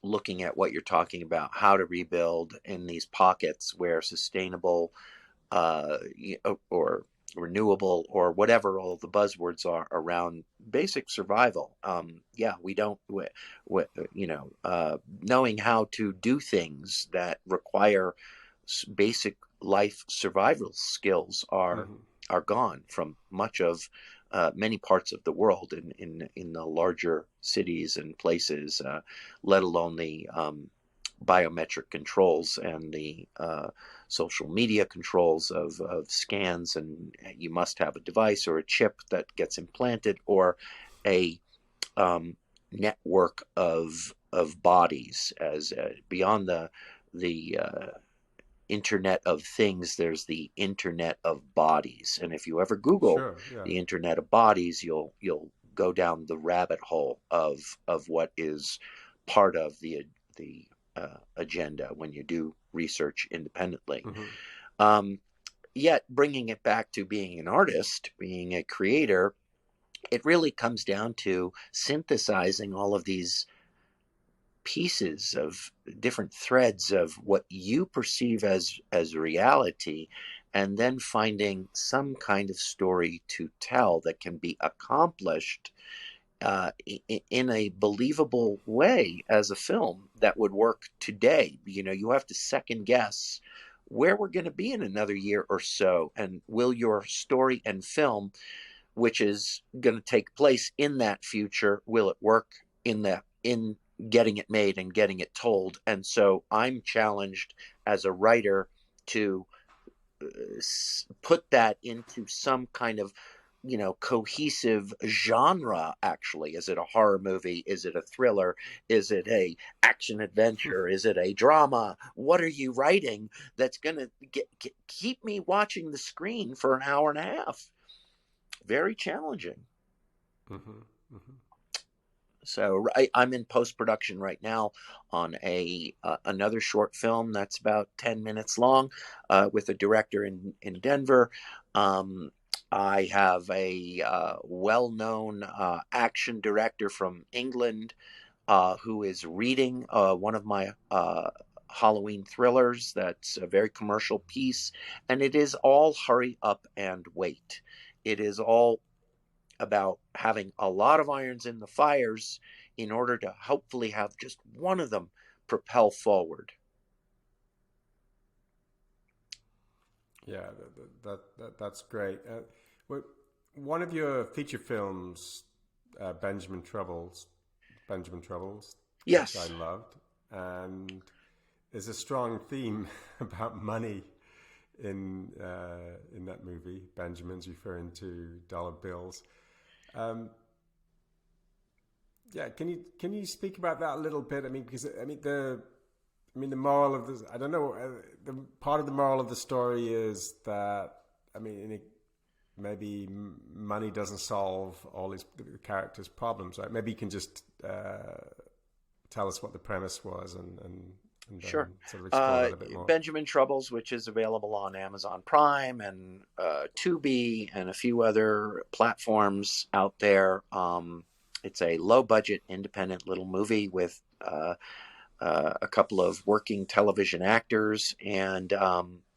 looking at what you're talking about, how to rebuild in these pockets where sustainable or renewable, or whatever all the buzzwords are around basic survival. Yeah, we don't, knowing how to do things that require basic life survival skills Hmm. are gone from much of many parts of the world in the larger cities and places, let alone the biometric controls and the social media controls of scans. And you must have a device or a chip that gets implanted, or a um, network of bodies, as beyond the Internet of Things, there's the Internet of Bodies. And if you ever Google Sure. Yeah. the Internet of Bodies, you'll go down the rabbit hole of what is part of the agenda when you do research independently. Hmm. Um, Yet, bringing it back to being an artist, being a creator, it really comes down to synthesizing all of these pieces of different threads of what you perceive as reality, and then finding some kind of story to tell that can be accomplished in a believable way as a film that would work today. You have to second guess where we're going to be in another year or so, and will your story and film, which is going to take place in that future, will it work in getting it made and getting it told? And so I'm challenged as a writer to put that into some kind of cohesive genre. Actually, is it a horror movie? Is it a thriller? Is it a action adventure? Is it a drama? What are you writing that's going to keep me watching the screen for an hour and a half? Very challenging. Hmm. Hmm. So I'm in post production right now on a another short film that's about 10 minutes long, with a director in Denver. Um, I have a well known action director from England who is reading one of my Halloween thrillers. That's a very commercial piece, and it is all hurry up and wait. It is all about having a lot of irons in the fires in order to hopefully have just one of them propel forward. Yeah, that's great. Well, one of your feature films, Benjamin Benjamin Troubles, which I Yes. loved, and there's a strong theme about money in that movie. Benjamin's referring to dollar bills. Um, yeah, can you speak about that a little bit? I mean, because the moral of this, I don't know. The part of the moral of the story is that, I mean, maybe money doesn't solve all the characters' problems, right? Maybe you can just tell us what the premise was, and Sure. then sort of explore that a bit more. Benjamin Troubles, which is available on Amazon Prime and Tubi and a few other platforms out there. It's a low budget, independent little movie with a couple of working television actors, and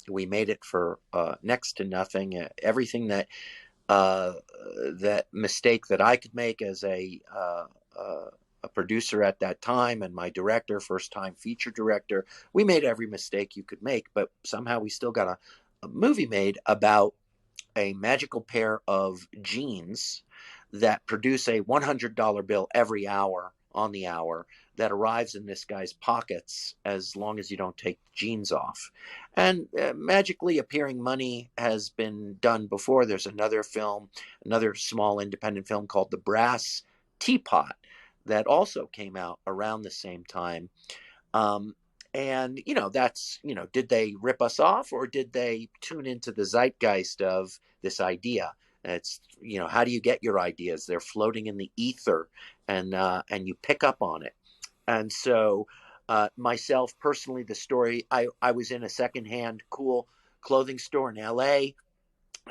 we made it for next to nothing. Everything uh, that mistake that I could make as a producer at that time, and my director, first time feature director, we made every mistake you could make, but somehow we still got a movie made about a magical pair of jeans that produce a $100 bill every hour on the hour that arrives in this guy's pockets as long as you don't take the jeans off. And magically appearing money has been done before. There's another film, another small independent film called The Brass Teapot that also came out around the same time. Um, and that's, did they rip us off, or did they tune into the zeitgeist of this idea? It's, how do you get your ideas? They're floating in the ether, and you pick up on it. And so, myself personally, the story, I was in a secondhand cool clothing store in LA,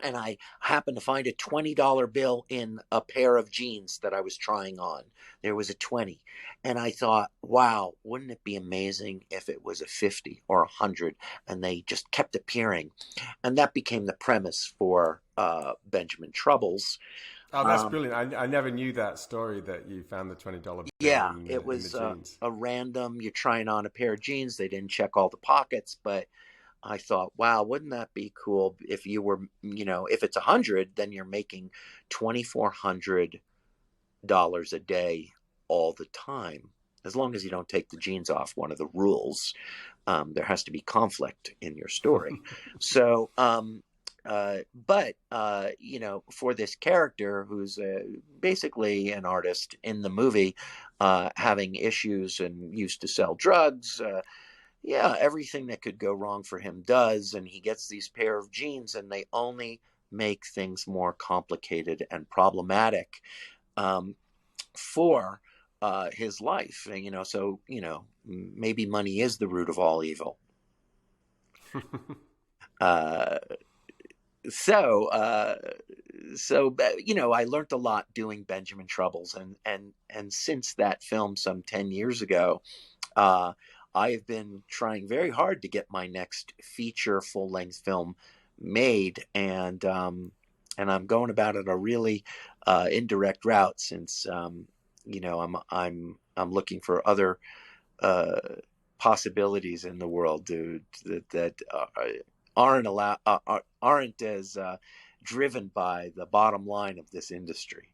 and I happened to find a $20 bill in a pair of jeans that I was trying on. There was a 20. And I thought, wow, wouldn't it be amazing if it was a 50 or a 100? And they just kept appearing. And that became the premise for Benjamin Troubles. Oh, that's Um, brilliant. I never knew that story that you found the $20 bill yeah, it in the was jeans. a random. You're trying on a pair of jeans. They didn't check all the pockets, but I thought, wow, wouldn't that be cool if you were, if it's 100, then you're making $2,400 a day all the time. As long as you don't take the jeans off, one of the rules. There has to be conflict in your story. So, but for this character who's basically an artist in the movie, having issues and used to sell drugs, yeah, everything that could go wrong for him does, and he gets these pair of jeans, and they only make things more complicated and problematic um, for his life. And, so maybe money is the root of all evil. Uh, so I learned a lot doing Benjamin Troubles, and since that film some 10 years ago, uh, I have been trying very hard to get my next feature full-length film made, and I'm going about it a really indirect route, since I'm looking for other uh, possibilities in the world, dude, that aren't as driven by the bottom line of this industry.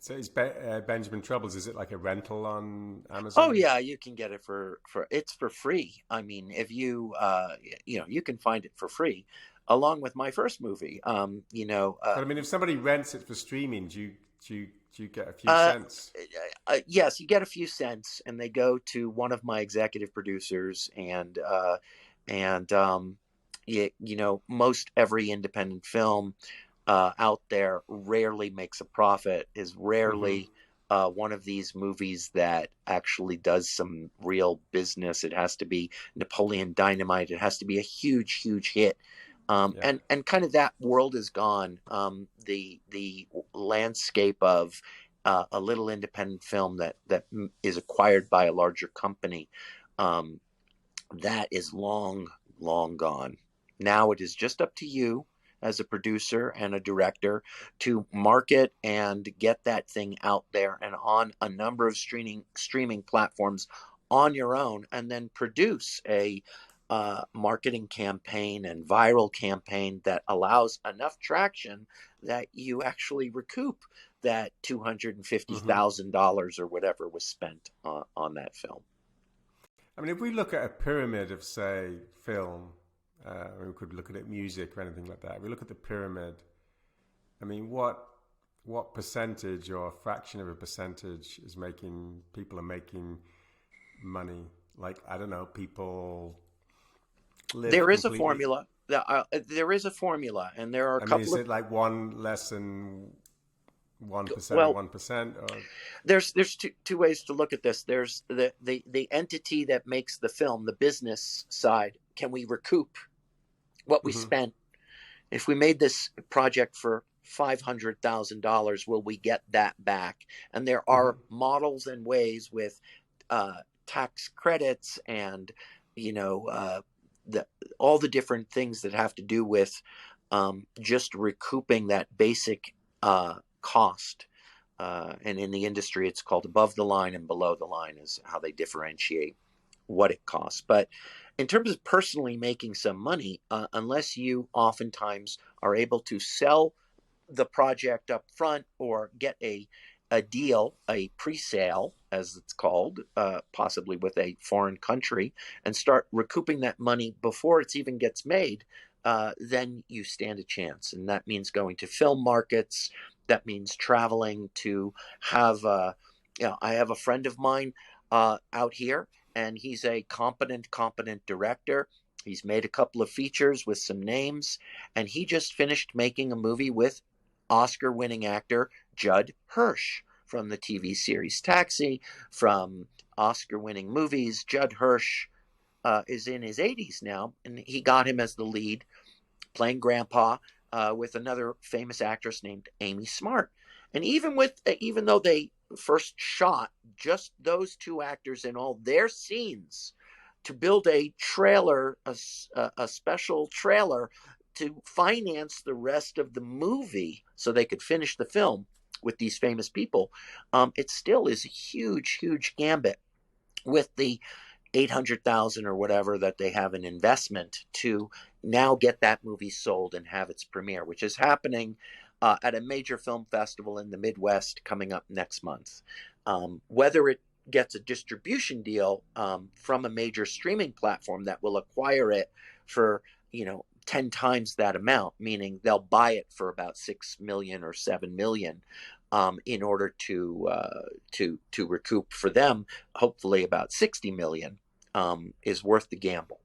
So is Benjamin Troubles, is it like a rental on Oh Amazon? yeah, you can get it for it's for free. I mean, if you can find it for free, along with my first movie. But I mean, if somebody rents it for streaming, do you get a few Uh, cents? yes, you get a few cents, and they go to one of my executive producers, and most every independent film out there rarely makes a profit. Is Hmm. rarely one of these movies that actually does some real business. It has to be Napoleon Dynamite. It has to be a huge, huge hit. Yeah. And kind of that world is gone. The landscape of a little independent film that is acquired by a larger company, um, that is long, long gone. Now it is just up to you as a producer and a director to market and get that thing out there and on a number of streaming platforms on your own, and then produce a marketing campaign and viral campaign that allows enough traction that you actually recoup that Hmm. $250,000 or whatever was spent on that film. I mean, if we look at a pyramid of, say, film, we could look at it music or anything like that. If we look at the pyramid, I mean, what percentage or fraction of a percentage is making people are making money? Like, I don't know, people live There is a completely. formula. There is a formula, and there are a I mean, couple is of it like one less than 1% of well. 1%? Or There's two ways to look at this. There's the entity that makes the film, the business side. Can we recoup what we hmm spent? If we made this project for $500,000, will we get that back? And there hmm are models and ways with tax credits and you know uh, the all the different things that have to do with just recouping that basic cost. And in the industry, it's called above the line and below the line is how they differentiate what it costs. But in terms of personally making some money, unless you oftentimes are able to sell the project up front or get a deal, a pre-sale, as it's called, possibly with a foreign country, and start recouping that money before it even gets made, then you stand a chance. And that means going to film markets. That means traveling to have. I have a friend of mine out here, and he's a competent director. He's made a couple of features with some names, and he just finished making a movie with Oscar winning actor Judd Hirsch from the TV series Taxi, from Oscar winning movies. Judd Hirsch is in his 80s now, and he got him as the lead, playing Grandpa with another famous actress named Amy Smart. And even though they first shot just those two actors in all their scenes to build a trailer, a special trailer to finance the rest of the movie so they could finish the film with these famous people, it still is a huge, huge gambit with the 800,000 or whatever that they have in investment to now get that movie sold and have its premiere, which is happening at a major film festival in the Midwest coming up next month. Whether it gets a distribution deal from a major streaming platform that will acquire it for 10 times that amount, meaning they'll buy it for about 6 million or 7 million in order to recoup for them, hopefully about 60 million, is worth the gamble.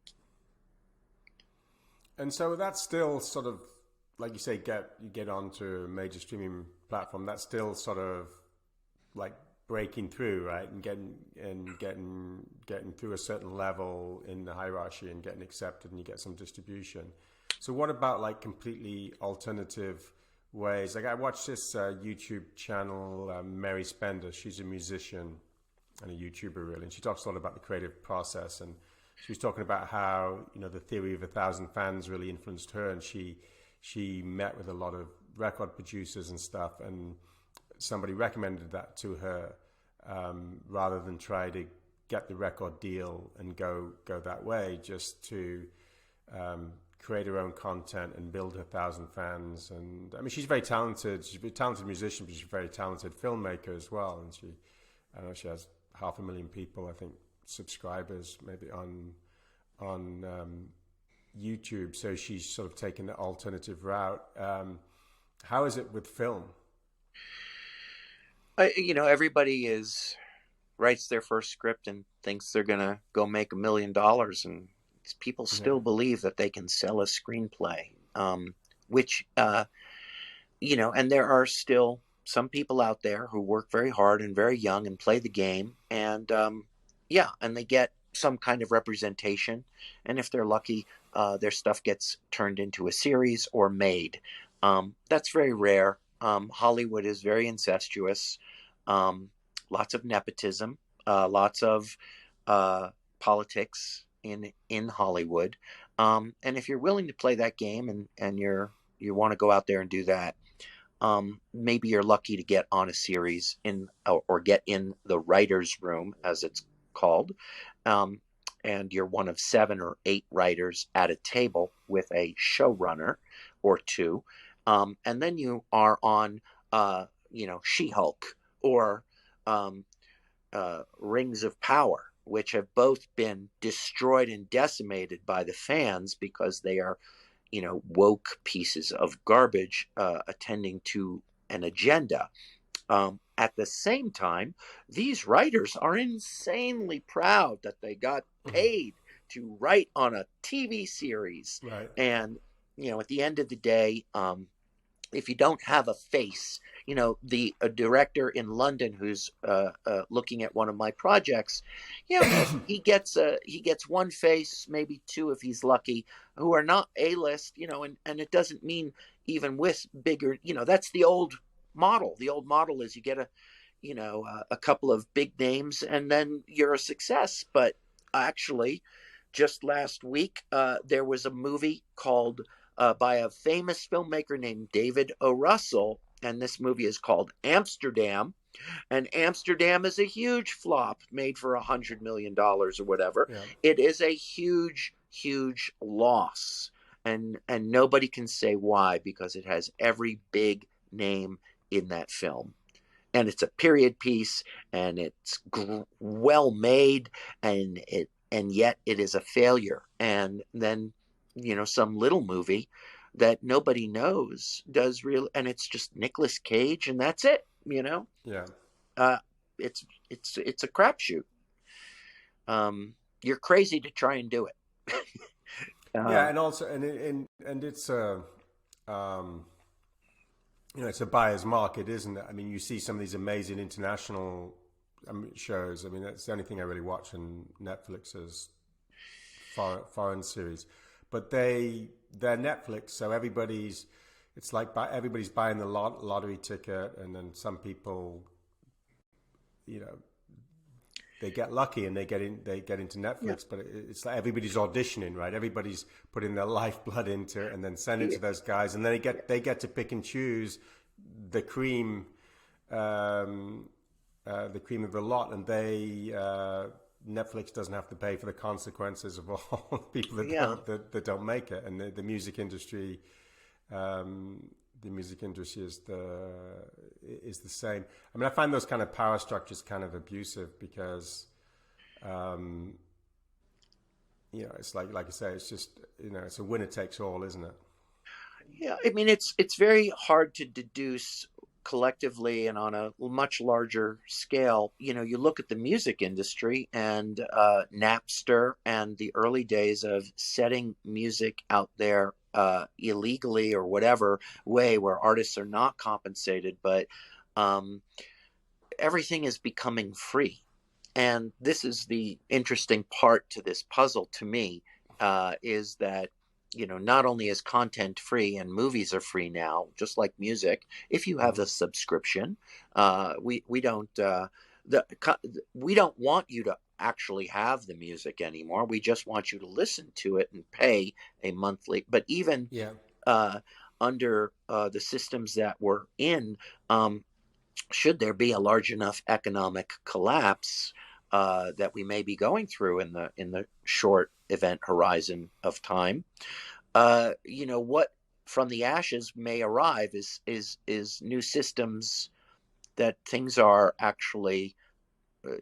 And so that's still sort of, like you say, you get onto a major streaming platform. That's still sort of like breaking through, right, and getting through a certain level in the hierarchy and getting accepted, and you get some distribution. So what about like completely alternative ways? Like I watched this YouTube channel, Mary Spender. She's a musician and a YouTuber, really, and she talks a lot about the creative process. And she was talking about how the theory of 1,000 fans really influenced her, and she met with a lot of record producers and stuff, and somebody recommended that to her rather than try to get the record deal and go that way, just to create her own content and build 1,000 fans. And I mean, she's very talented. She's a talented musician, but she's a very talented filmmaker as well. And I don't know, she has 500,000 people, I think, subscribers maybe on YouTube. So she's sort of taken the alternative route. How is it with film? Everybody writes their first script and thinks they're gonna go make $1 million, and people still believe that they can sell a screenplay, which and there are still some people out there who work very hard and very young and play the game, and and they get some kind of representation, and if they're lucky, their stuff gets turned into a series or made. That's very rare. Hollywood is very incestuous. Lots of nepotism, lots of politics in Hollywood. And if you're willing to play that game and you want to go out there and do that, maybe you're lucky to get on a series or get in the writer's room, as it's called. And you're one of 7 or 8 writers at a table with a showrunner or two. And then you are on, She-Hulk or Rings of Power, which have both been destroyed and decimated by the fans because they are, woke pieces of garbage attending to an agenda. At the same time, these writers are insanely proud that they got paid to write on a TV series. Right. And, at the end of the day, if you don't have a face, a director in London who's looking at one of my projects, he gets one face, maybe 2 if he's lucky, who are not A-list, and it doesn't mean even with bigger, that's the old model. The old model is you get a couple of big names and then you're a success. But actually, just last week, there was a movie called by a famous filmmaker named David O. Russell, and this movie is called Amsterdam. And Amsterdam is a huge flop, made for $100 million or whatever. Yeah. It is a huge, huge loss, and nobody can say why, because it has every big name in that film, and it's a period piece, and it's well made, and yet it is a failure. And then some little movie that nobody knows does real, and it's just Nicolas Cage, and that's it. Yeah. It's a crapshoot. You're crazy to try and do it. Yeah, and also, and it's it's a buyer's market, isn't it? I mean, you see some of these amazing international shows. I mean, that's the only thing I really watch on Netflix's foreign series. But they're Netflix, so everybody's buying the lottery ticket, and then some people, they get lucky and they get into Yeah. Netflix, but it's like everybody's auditioning, right? Everybody's putting their lifeblood into it and then send it Yeah. to those guys, and then they get to pick and choose the cream, um, the cream of the lot, and Netflix doesn't have to pay for the consequences of all the people Yeah. that don't make it, and the music industry. Um, the music industry is the same. I mean, I find those kind of power structures kind of abusive because, um, it's like I say, it's just it's a winner takes all, isn't it? Yeah, I mean, it's very hard to deduce collectively and on a much larger scale. You look at the music industry and Napster and the early days of setting music out there illegally or whatever way where artists are not compensated, but um, everything is becoming free. And this is the interesting part to this puzzle to me, is that not only is content free and movies are free now, just like music, if you have Mm-hmm. a subscription, we don't the we don't want you to actually have the music anymore. We just want you to listen to it and pay a monthly. But even Yeah. uh, under the systems that we're in, um, should there be a large enough economic collapse that we may be going through in the short event horizon of time, what from the ashes may arrive is new systems that things are actually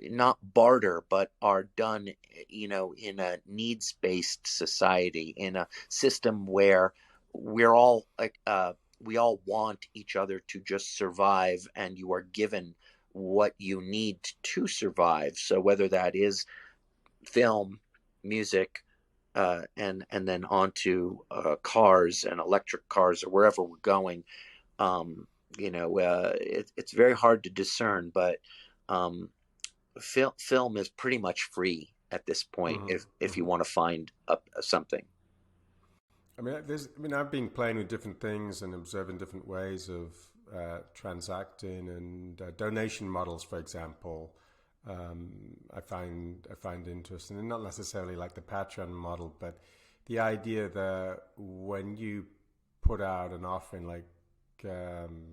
not barter, but are done, in a needs based society, in a system where we're all like, we all want each other to just survive, and you are given what you need to survive. So whether that is film, music, and then onto cars and electric cars or wherever we're going, it's very hard to discern, but um, film is pretty much free at this point Mm-hmm. if you Mm-hmm. want to find something. I've been playing with different things and observing different ways of transacting and donation models, for example. I find interesting, and not necessarily like the Patreon model, but the idea that when you put out an offering, like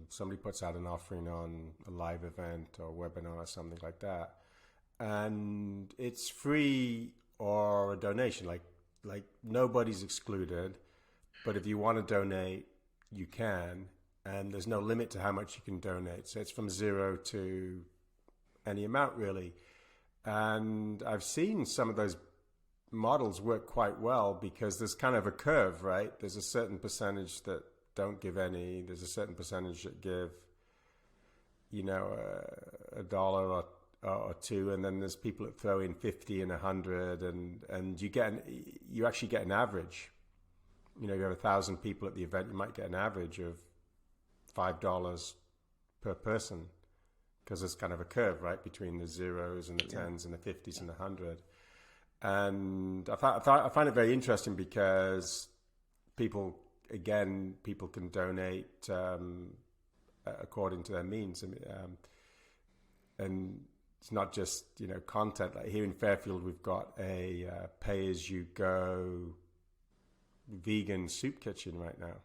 somebody puts out an offering on a live event or webinar or something like that, and it's free or a donation, like nobody's excluded, but if you want to donate, you can, and there's no limit to how much you can donate. So it's from zero to any amount, really. And I've seen some of those models work quite well because there's kind of a curve, right? There's a certain percentage that don't give any. There's a certain percentage that give, a dollar or two, and then there's people that throw in 50 and 100, and you actually get an average. You have 1,000 people at the event, you might get an average of $5 per person because there's kind of a curve, right, between the zeros and the Yeah. tens and the fifties and the hundred. And I find it very interesting because people can donate according to their means. And it's not just content. Like here in Fairfield, we've got a pay-as-you-go vegan soup kitchen right now,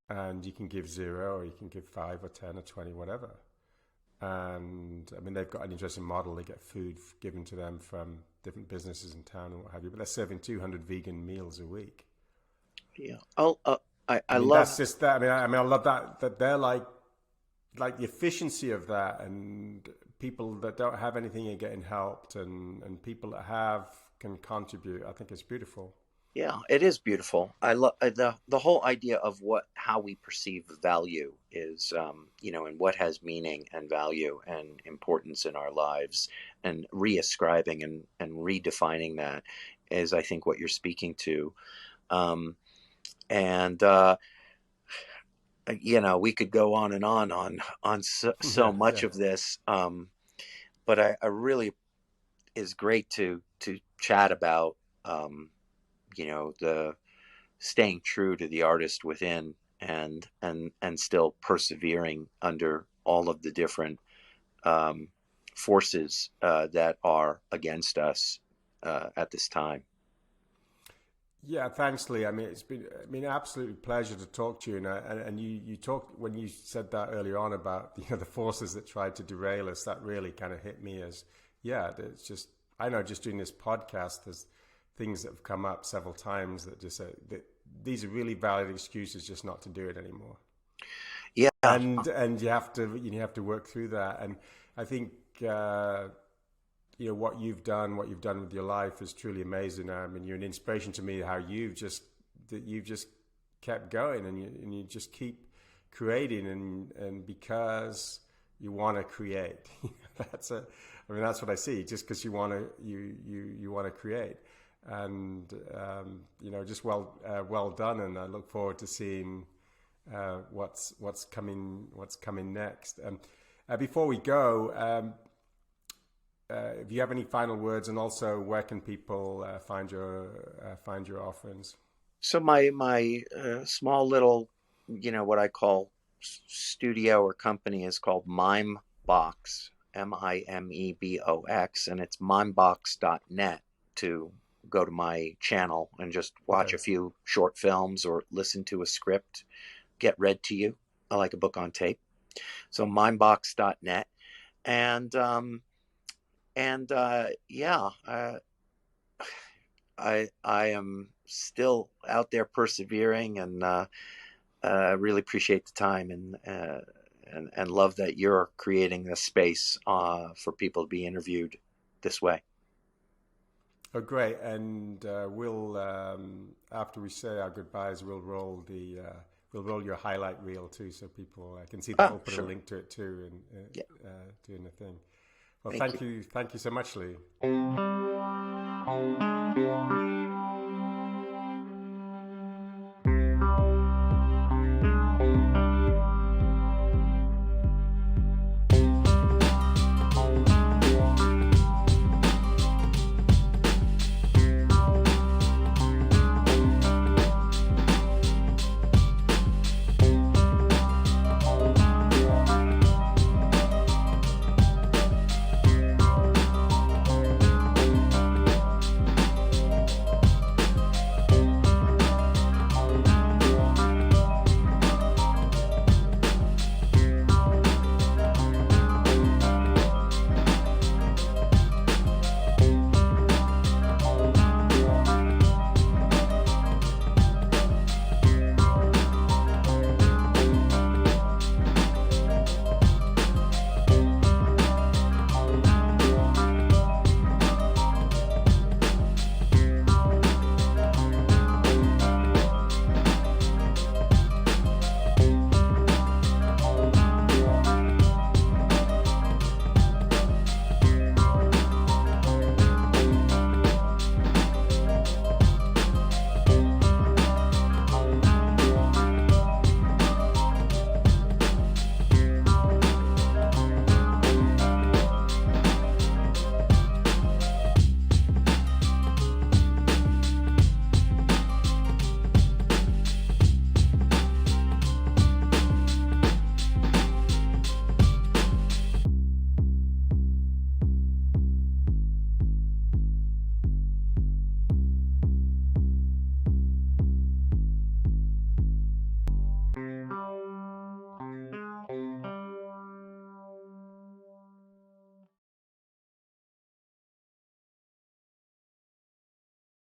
and you can give zero, or you can give 5 or 10 or 20, whatever. And I mean, they've got an interesting model. They get food given to them from different businesses in town and what have you, but they're serving 200 vegan meals a week. Yeah. Oh, I I mean, love. that's just that. I love that they're like the efficiency of that, and people that don't have anything are getting helped, and people that have can contribute. I think it's beautiful. Yeah, it is beautiful. I love the whole idea of how we perceive value is, and what has meaning and value and importance in our lives, and reascribing and redefining that is, I think, what you're speaking to. Um, and we could go on and on so Yeah, much yeah. of this, but I really is great to chat about, the staying true to the artist within, and still persevering under all of the different um, forces that are against us at this time. Yeah, thanks, Lee. I mean, it's been absolutely pleasure to talk to you. And you talked when you said that earlier on about the forces that tried to derail us. That really kind of hit me as it's just I know just doing this podcast, there's things that have come up several times that just say that these are really valid excuses just not to do it anymore. Yeah, and you have to work through that. And I think what you've done with your life is truly amazing. I mean, you're an inspiration to me. How you've just kept going and you just keep creating and because you want to create. That's what I see. Just because you want to create, and just well done. And I look forward to seeing what's coming next. Before we go. If you have any final words, and also where can people find your offerings? So my small little, what I call studio or company is called MimeBox, MimeBox, and it's mimebox.net to go to my channel and just watch a few short films or listen to a script get read to you like a book on tape. So mimebox.net. I am still out there persevering, and I really appreciate the time and love that you're creating a space for people to be interviewed this way. Oh, great! And we'll after we say our goodbyes, we'll roll your highlight reel too, so people can see that. We'll put a link to it too, and doing the thing. Well, thank you so much, Lee.